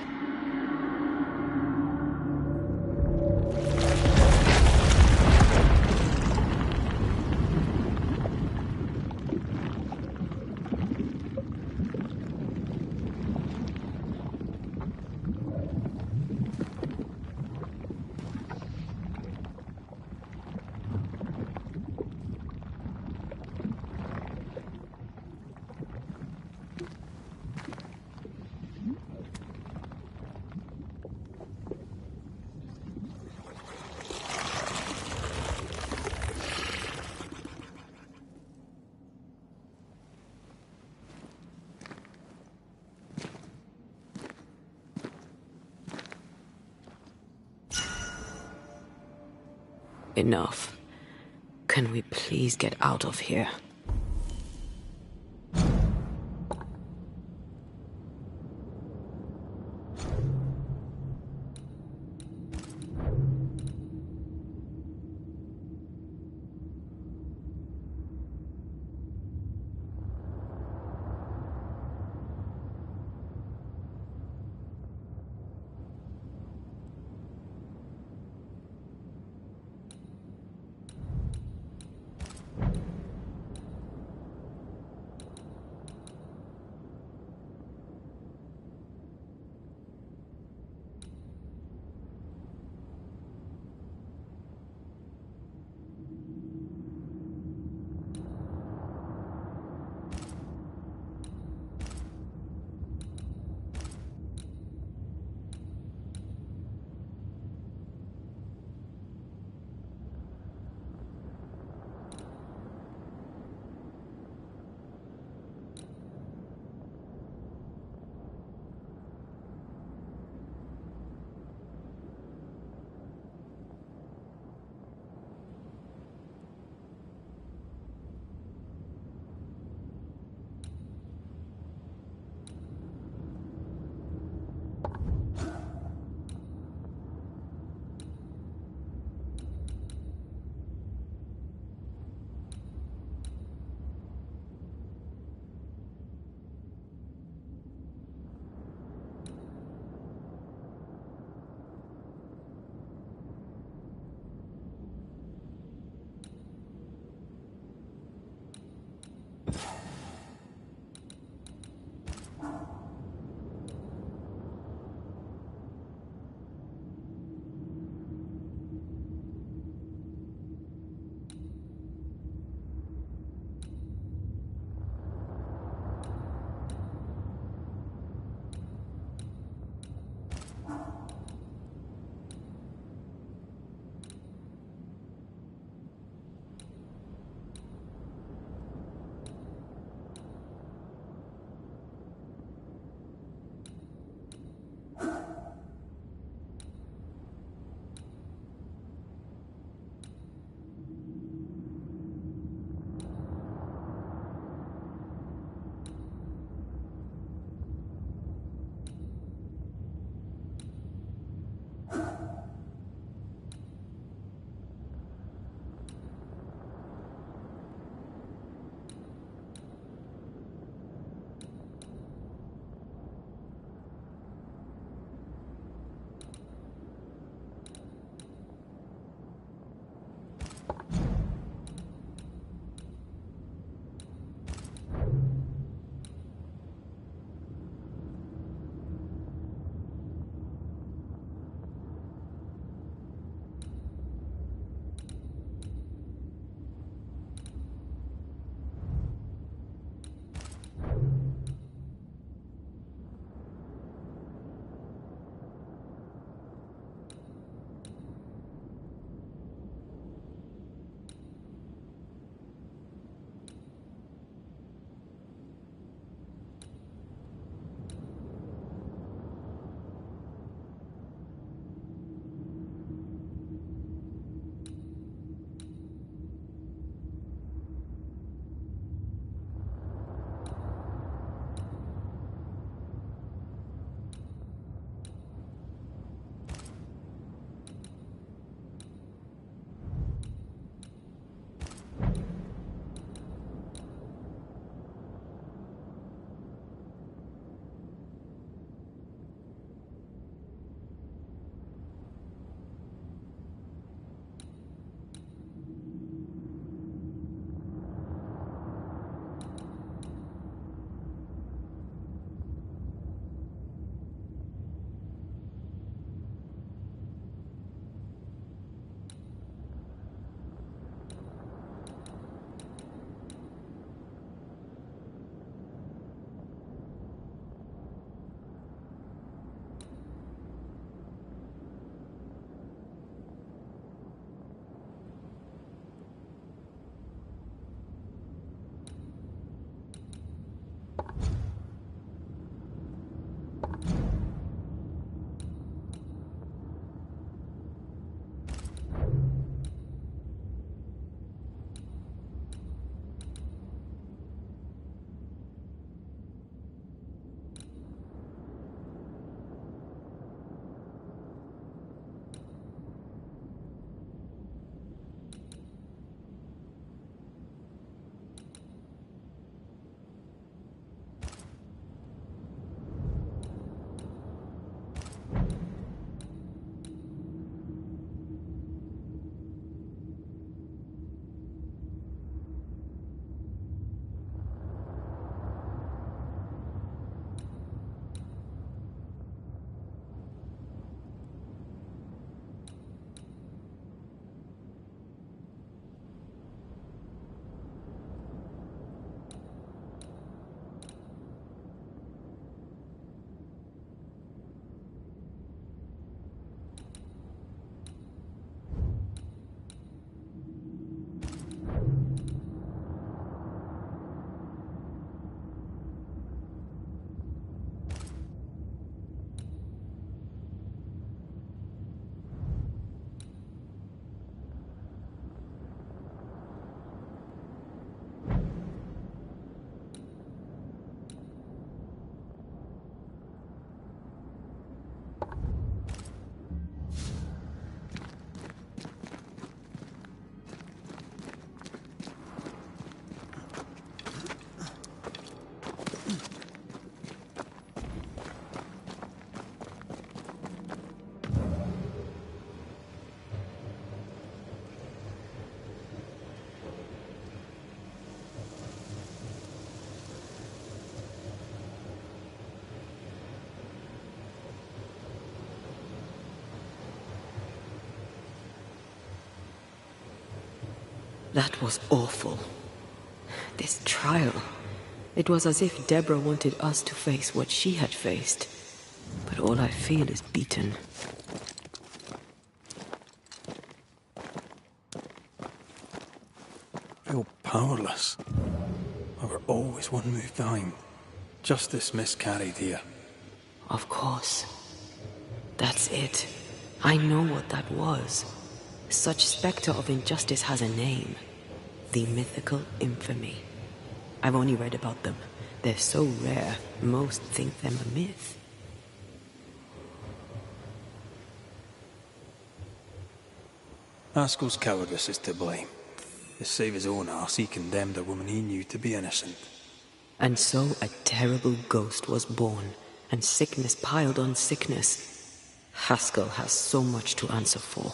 Enough. Can we please get out of here? That was awful. This trial. It was as if Deborah wanted us to face what she had faced. But all I feel is beaten. I feel powerless. I were always one move behind. Justice miscarried here. Of course. That's it. I know what that was. Such spectre of injustice has a name. The mythical infamy. I've only read about them. They're so rare, most think them a myth. Haskell's cowardice is to blame. To save his own arse, he condemned a woman he knew to be innocent. And so a terrible ghost was born, and sickness piled on sickness. Haskell has so much to answer for.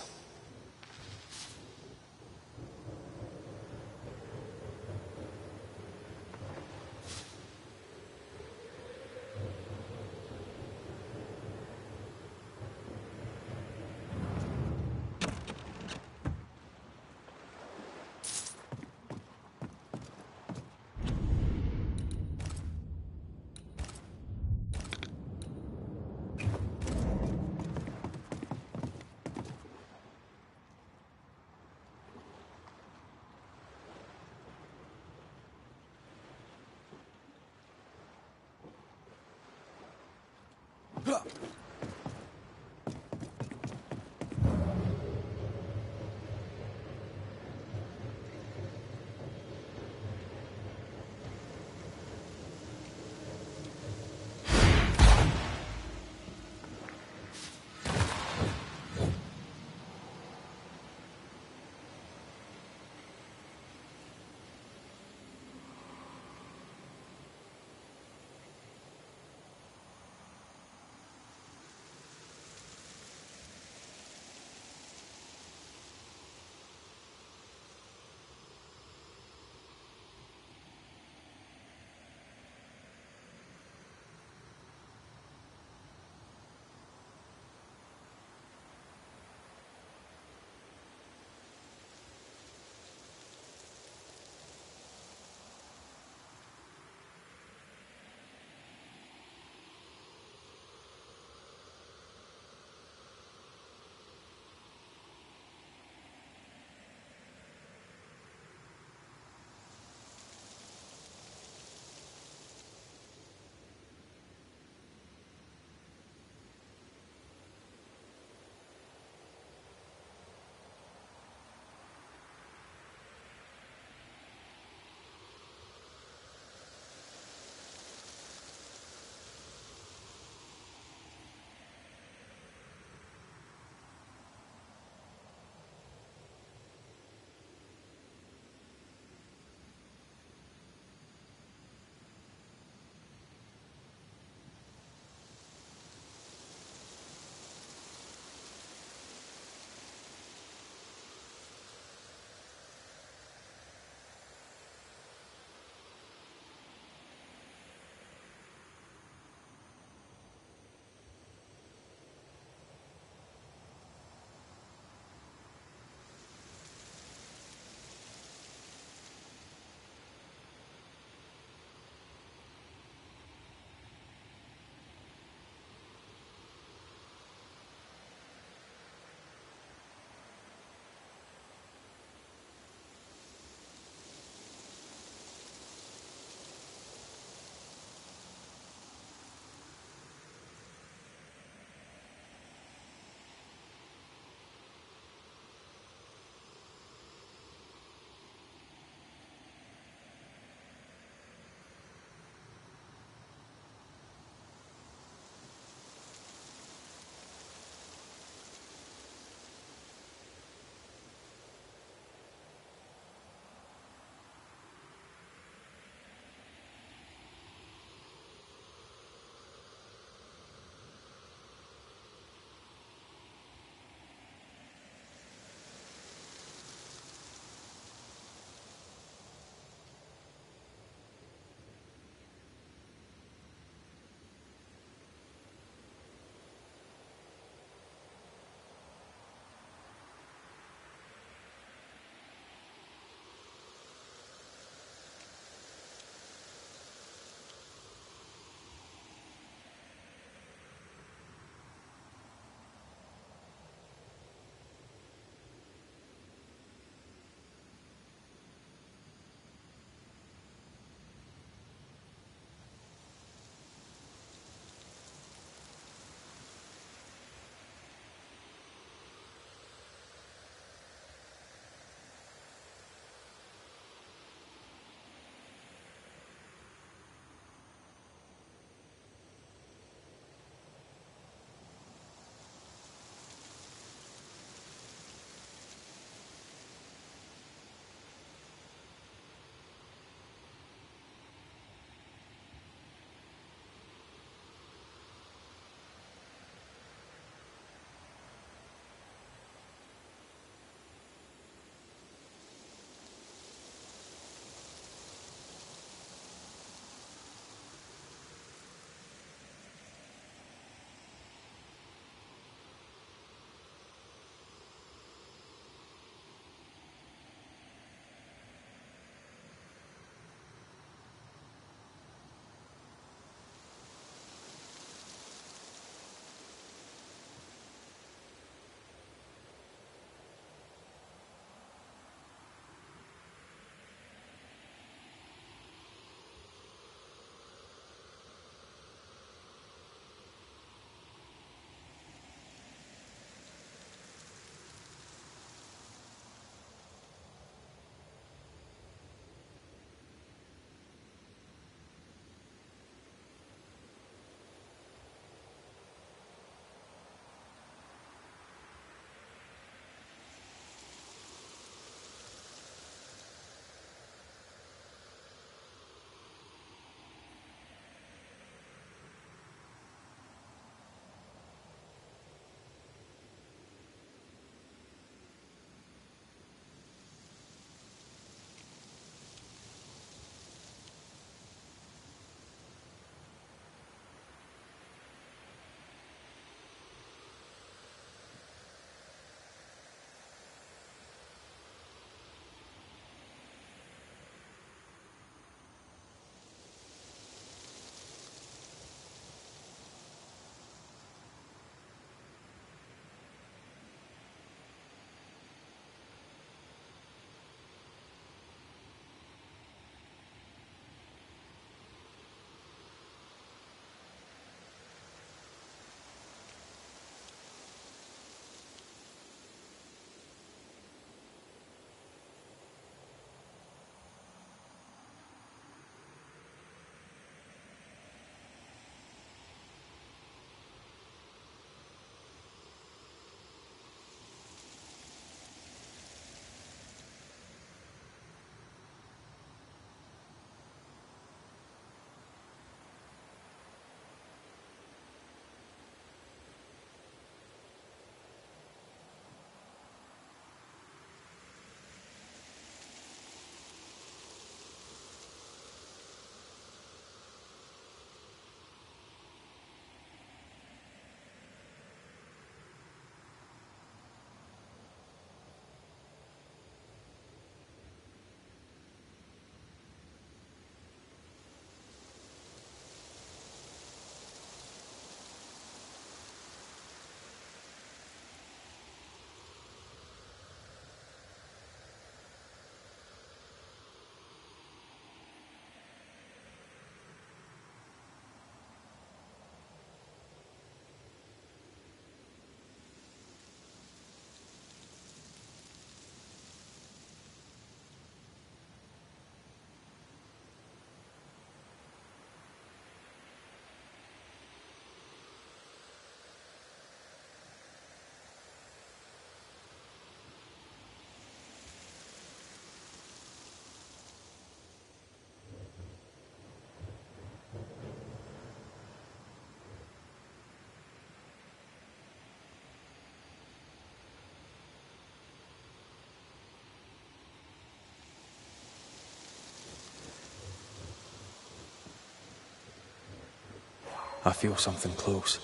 I feel something close.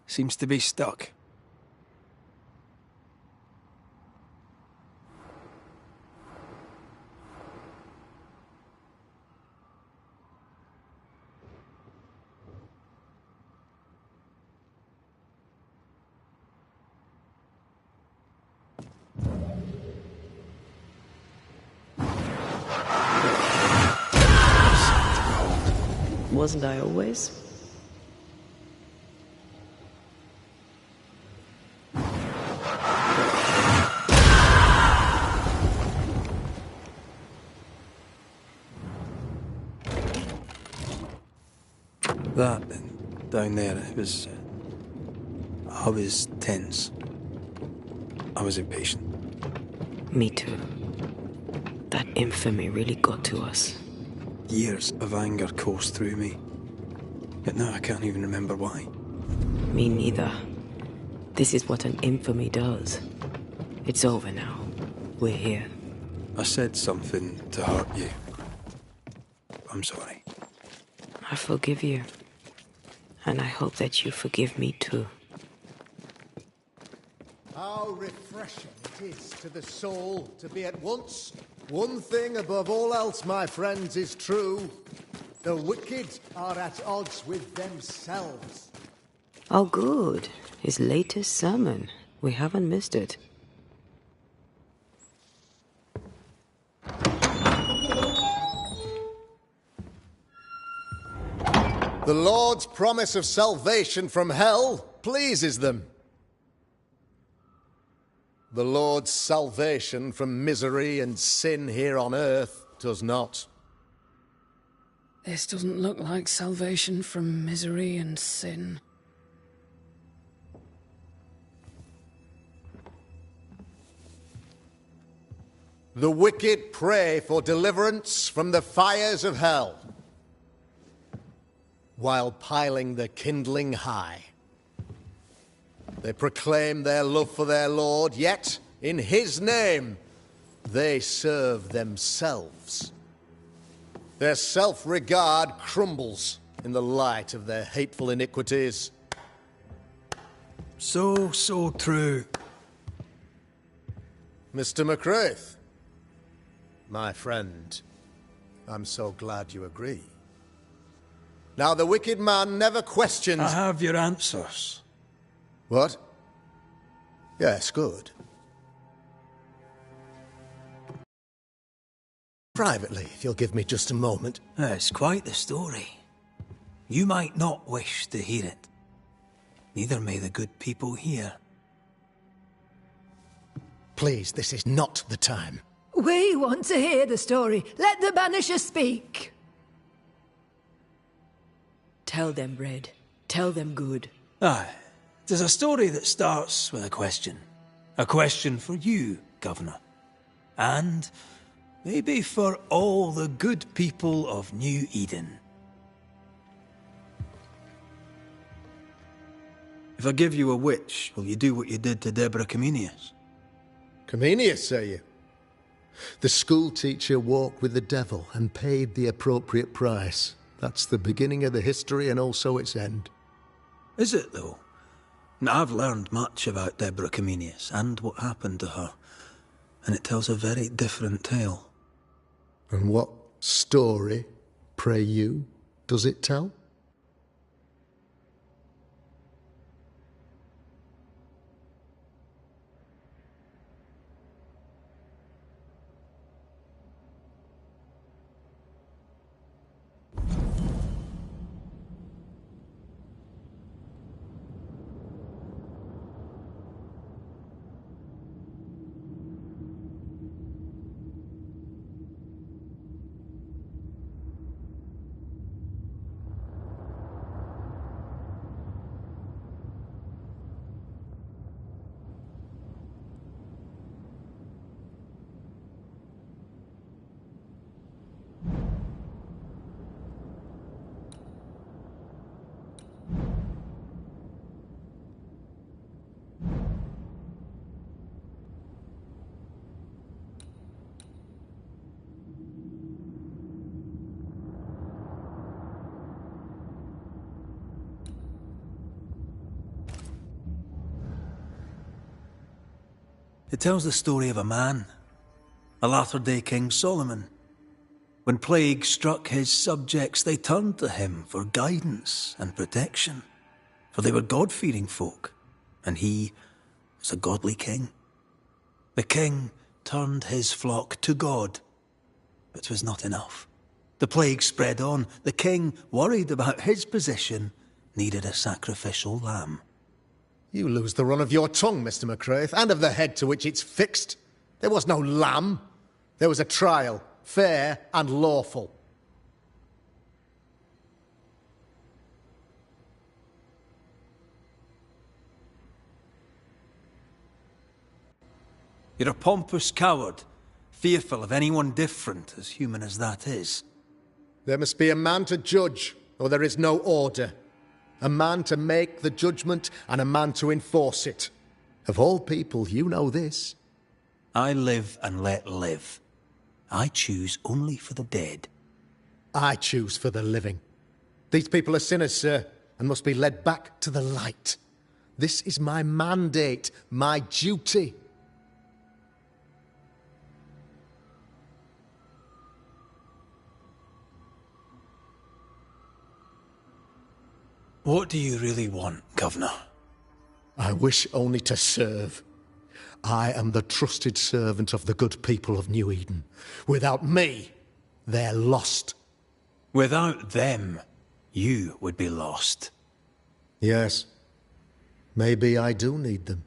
Seems to be stuck. Wasn't I always? That down there, I was tense. I was impatient. Me too. That infamy really got to us. Years of anger coursed through me. But now I can't even remember why. Me neither. This is what an infamy does. It's over now. We're here. I said something to hurt you. I'm sorry. I forgive you. And I hope that you forgive me too. How refreshing it is to the soul to be at once one thing above all else, my friends, is true. The wicked are at odds with themselves. Oh, good. His latest sermon. We haven't missed it. The Lord's promise of salvation from hell pleases them. The Lord's salvation from misery and sin here on earth does not. This doesn't look like salvation from misery and sin. The wicked pray for deliverance from the fires of hell, while piling the kindling high. They proclaim their love for their Lord, yet, in his name, they serve themselves. Their self-regard crumbles in the light of their hateful iniquities. So true. Mr. McCraith, my friend, I'm so glad you agree. Now, the wicked man never questions... I have your answers. What? Yes, good. Privately, if you'll give me just a moment. It's quite the story. You might not wish to hear it. Neither may the good people here. Please, this is not the time. We want to hear the story. Let the Banisher speak. Tell them, Red. Tell them good. Aye. It is a story that starts with a question. A question for you, Governor. And maybe for all the good people of New Eden. If I give you a witch, will you do what you did to Deborah Comenius? Comenius, say you? The school teacher walked with the devil and paid the appropriate price. That's the beginning of the history and also its end. Is it, though? Now, I've learned much about Deborah Comenius and what happened to her, and it tells a very different tale. And what story, pray you, does it tell? It tells the story of a man, a latter-day King Solomon. When plague struck his subjects, they turned to him for guidance and protection, for they were God-fearing folk, and he was a godly king. The king turned his flock to God, but 'twas not enough. The plague spread on. The king, worried about his position, needed a sacrificial lamb. You lose the run of your tongue, Mr. McCraith, and of the head to which it's fixed. There was no lamb. There was a trial, fair and lawful. You're a pompous coward, fearful of anyone different, as human as that is. There must be a man to judge, or there is no order. A man to make the judgment, and a man to enforce it. Of all people, you know this. I live and let live. I choose only for the dead. I choose for the living. These people are sinners, sir, and must be led back to the light. This is my mandate, my duty. What do you really want, Governor? I wish only to serve. I am the trusted servant of the good people of New Eden. Without me, they're lost. Without them, you would be lost. Yes. Maybe I do need them.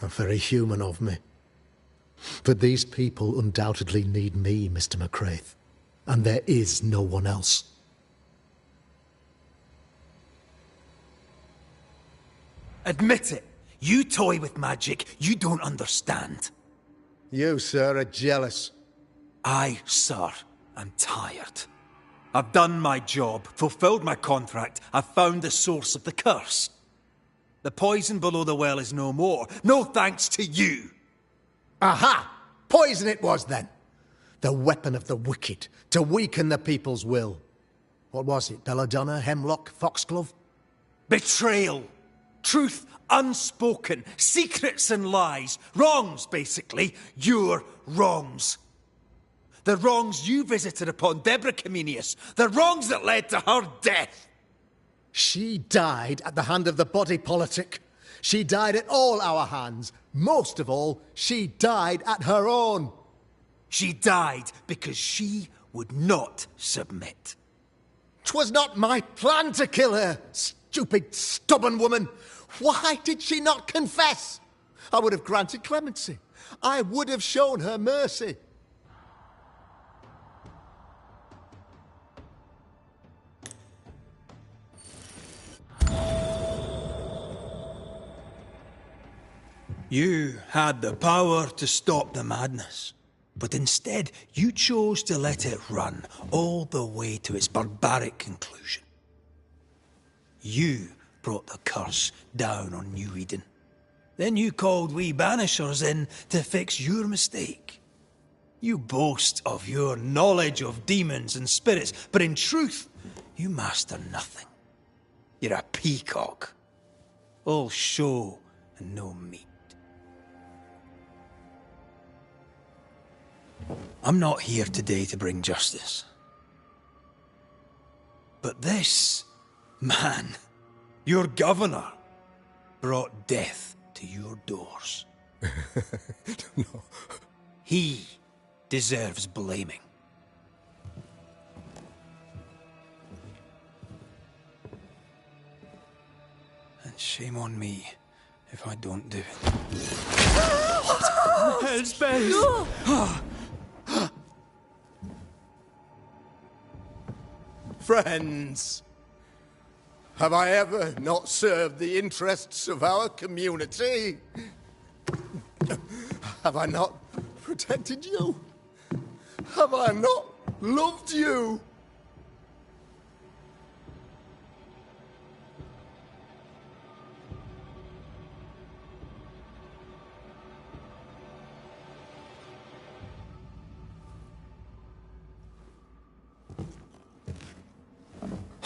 How very human of me. But these people undoubtedly need me, Mr. McCraith. And there is no one else. Admit it. You toy with magic you don't understand. You, sir, are jealous. I, sir, am tired. I've done my job, fulfilled my contract, I've found the source of the curse. The poison below the well is no more. No thanks to you. Aha! Poison it was, then. The weapon of the wicked, to weaken the people's will. What was it, belladonna, hemlock, foxglove? Betrayal. Truth unspoken. Secrets and lies. Wrongs, basically. Your wrongs. The wrongs you visited upon Deborah Comenius. The wrongs that led to her death. She died at the hand of the body politic. She died at all our hands. Most of all, she died at her own. She died because she would not submit. 'Twas not my plan to kill her, stupid, stubborn woman. Why did she not confess? I would have granted clemency. I would have shown her mercy. You had the power to stop the madness, but instead you chose to let it run all the way to its barbaric conclusion. You brought the curse down on New Eden. Then you called we Banishers in to fix your mistake. You boast of your knowledge of demons and spirits, but in truth, you master nothing. You're a peacock. All show and no meat. I'm not here today to bring justice. But this man, your governor, brought death to your doors. No. He deserves blaming. And shame on me if I don't do it. Hell's bells! Friends, have I ever not served the interests of our community? Have I not protected you? Have I not loved you?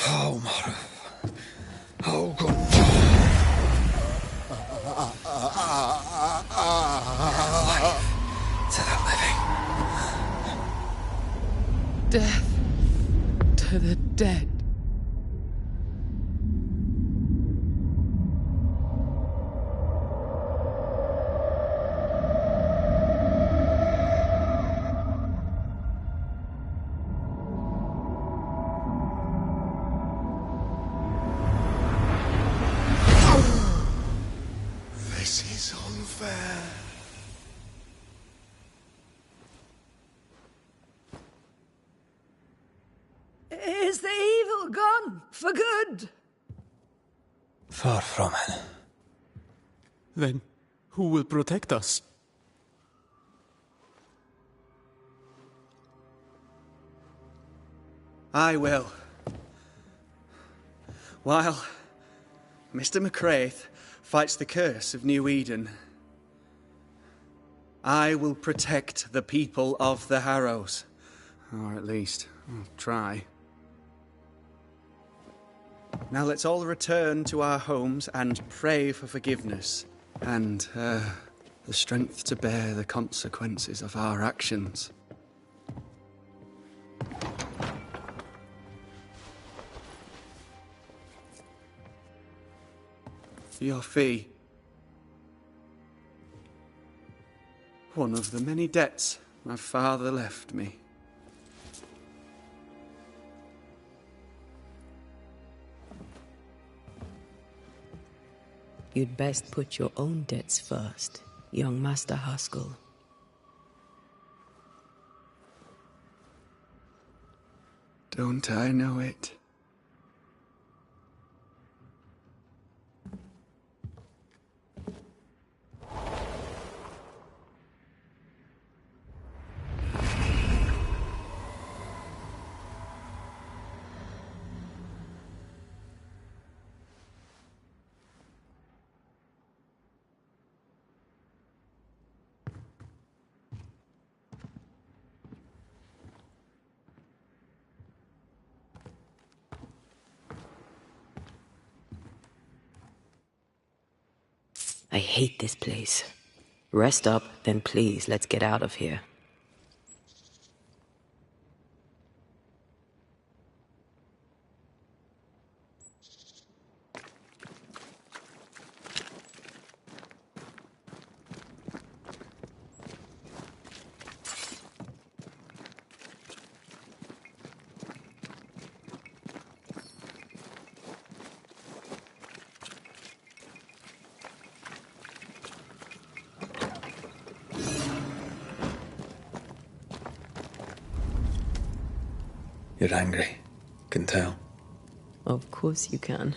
Oh, Mara. Oh, God. To the living. Death to the dead. This is unfair. Is the evil gone for good? Far from it. Then who will protect us? I will. While Mr. McCraith fights the curse of New Eden, I will protect the people of the Harrows. Or at least, I'll try. Now let's all return to our homes and pray for forgiveness and the strength to bear the consequences of our actions. Your fee. One of the many debts my father left me. You'd best put your own debts first, young Master Haskell. Don't I know it? I hate this place. Rest up, then please, let's get out of here. You're angry. Can tell. Of course you can.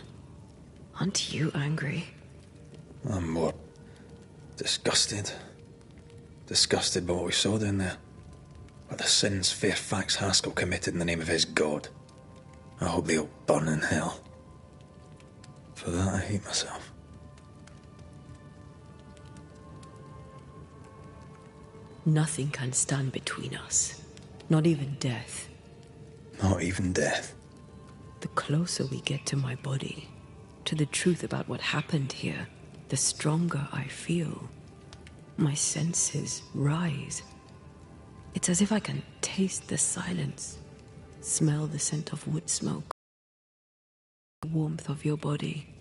Aren't you angry? I'm more disgusted. Disgusted by what we saw down there. By the sins Fairfax Haskell committed in the name of his god. I hope they all burn in hell. For that I hate myself. Nothing can stand between us. Not even death. Not even death. The closer we get to my body, to the truth about what happened here, the stronger I feel. My senses rise. It's as if I can taste the silence, smell the scent of wood smoke, the warmth of your body,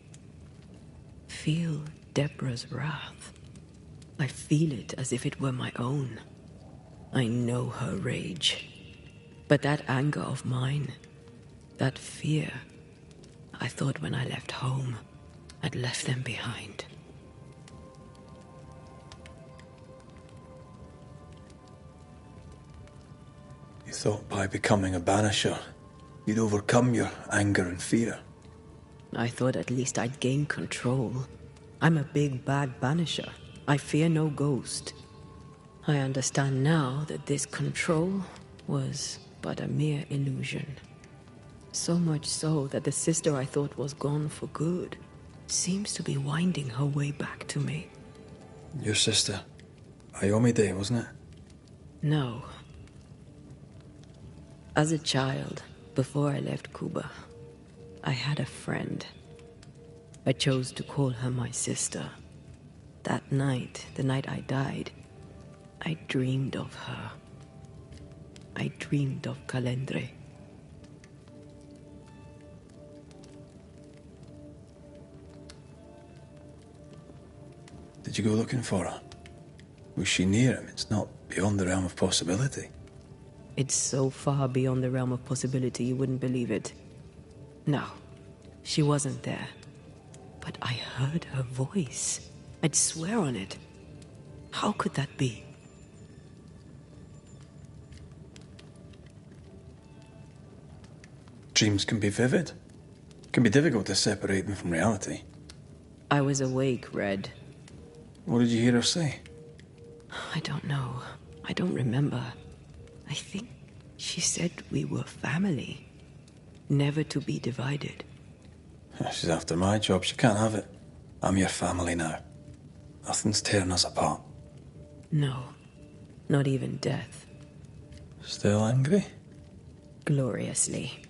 feel Deborah's wrath. I feel it as if it were my own. I know her rage. But that anger of mine, that fear, I thought when I left home, I'd left them behind. You thought by becoming a Banisher, you'd overcome your anger and fear. I thought at least I'd gain control. I'm a big bad Banisher. I fear no ghost. I understand now that this control was but a mere illusion. So much so that the sister I thought was gone for good seems to be winding her way back to me. Your sister, Ayomide, wasn't it? No. As a child, before I left Cuba, I had a friend. I chose to call her my sister. That night, the night I died, I dreamed of her. I dreamed of Calendre. Did you go looking for her? Was she near him? It's not beyond the realm of possibility. It's so far beyond the realm of possibility you wouldn't believe it. No, she wasn't there. But I heard her voice. I'd swear on it. How could that be? Dreams can be vivid. It can be difficult to separate them from reality. I was awake, Red. What did you hear her say? I don't know. I don't remember. I think she said we were family. Never to be divided. She's after my job. She can't have it. I'm your family now. Nothing's tearing us apart. No. Not even death. Still angry? Gloriously.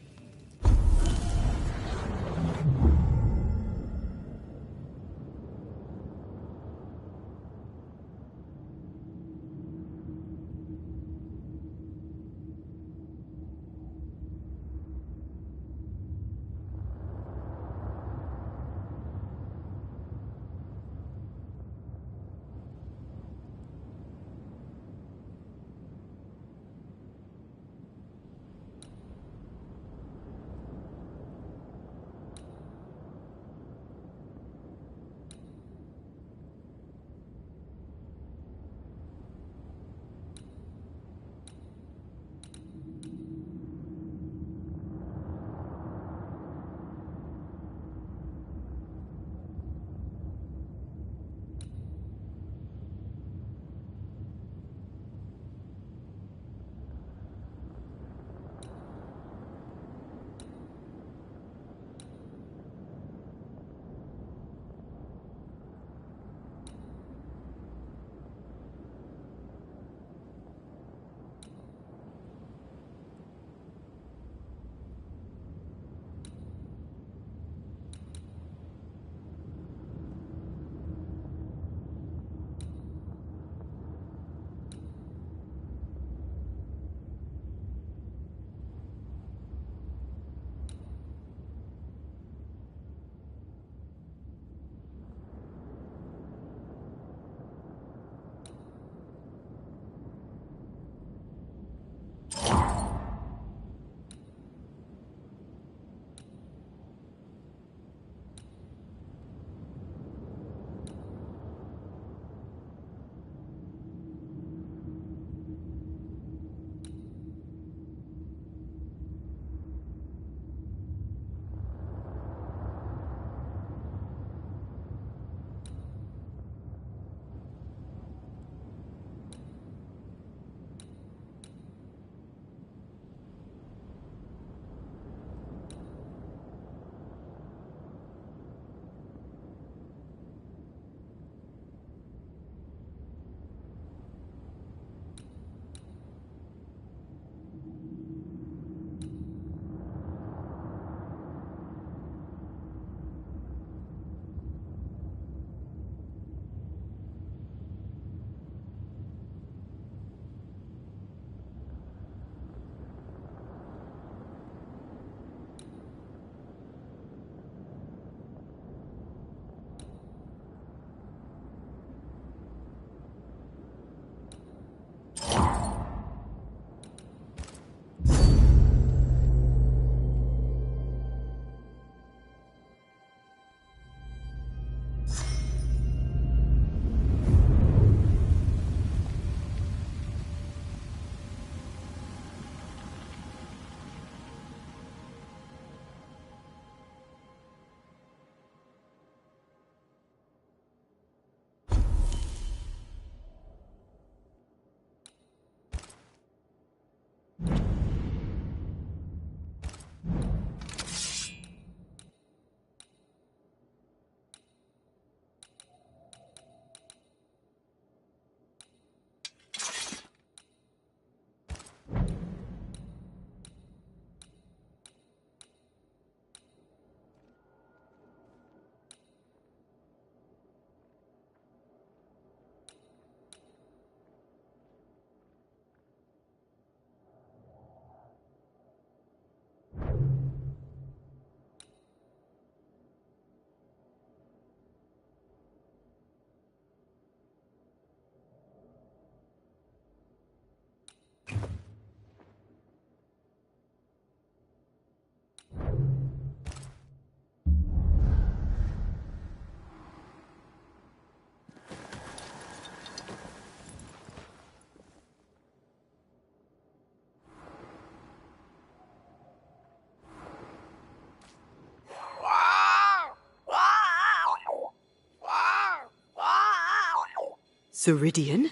Ceridian?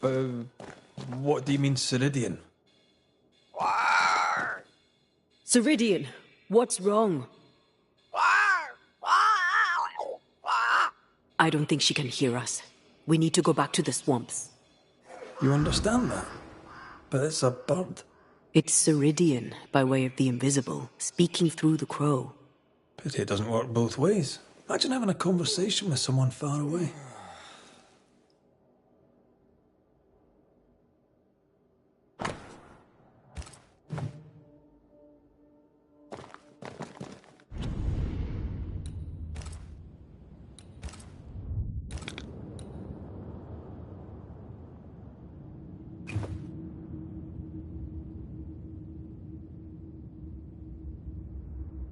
What do you mean, Ceridian? Ceridian, what's wrong? I don't think she can hear us. We need to go back to the swamps. You understand that? But it's a bird. It's Ceridian, by way of the invisible, speaking through the crow. Pity it doesn't work both ways. Imagine having a conversation with someone far away.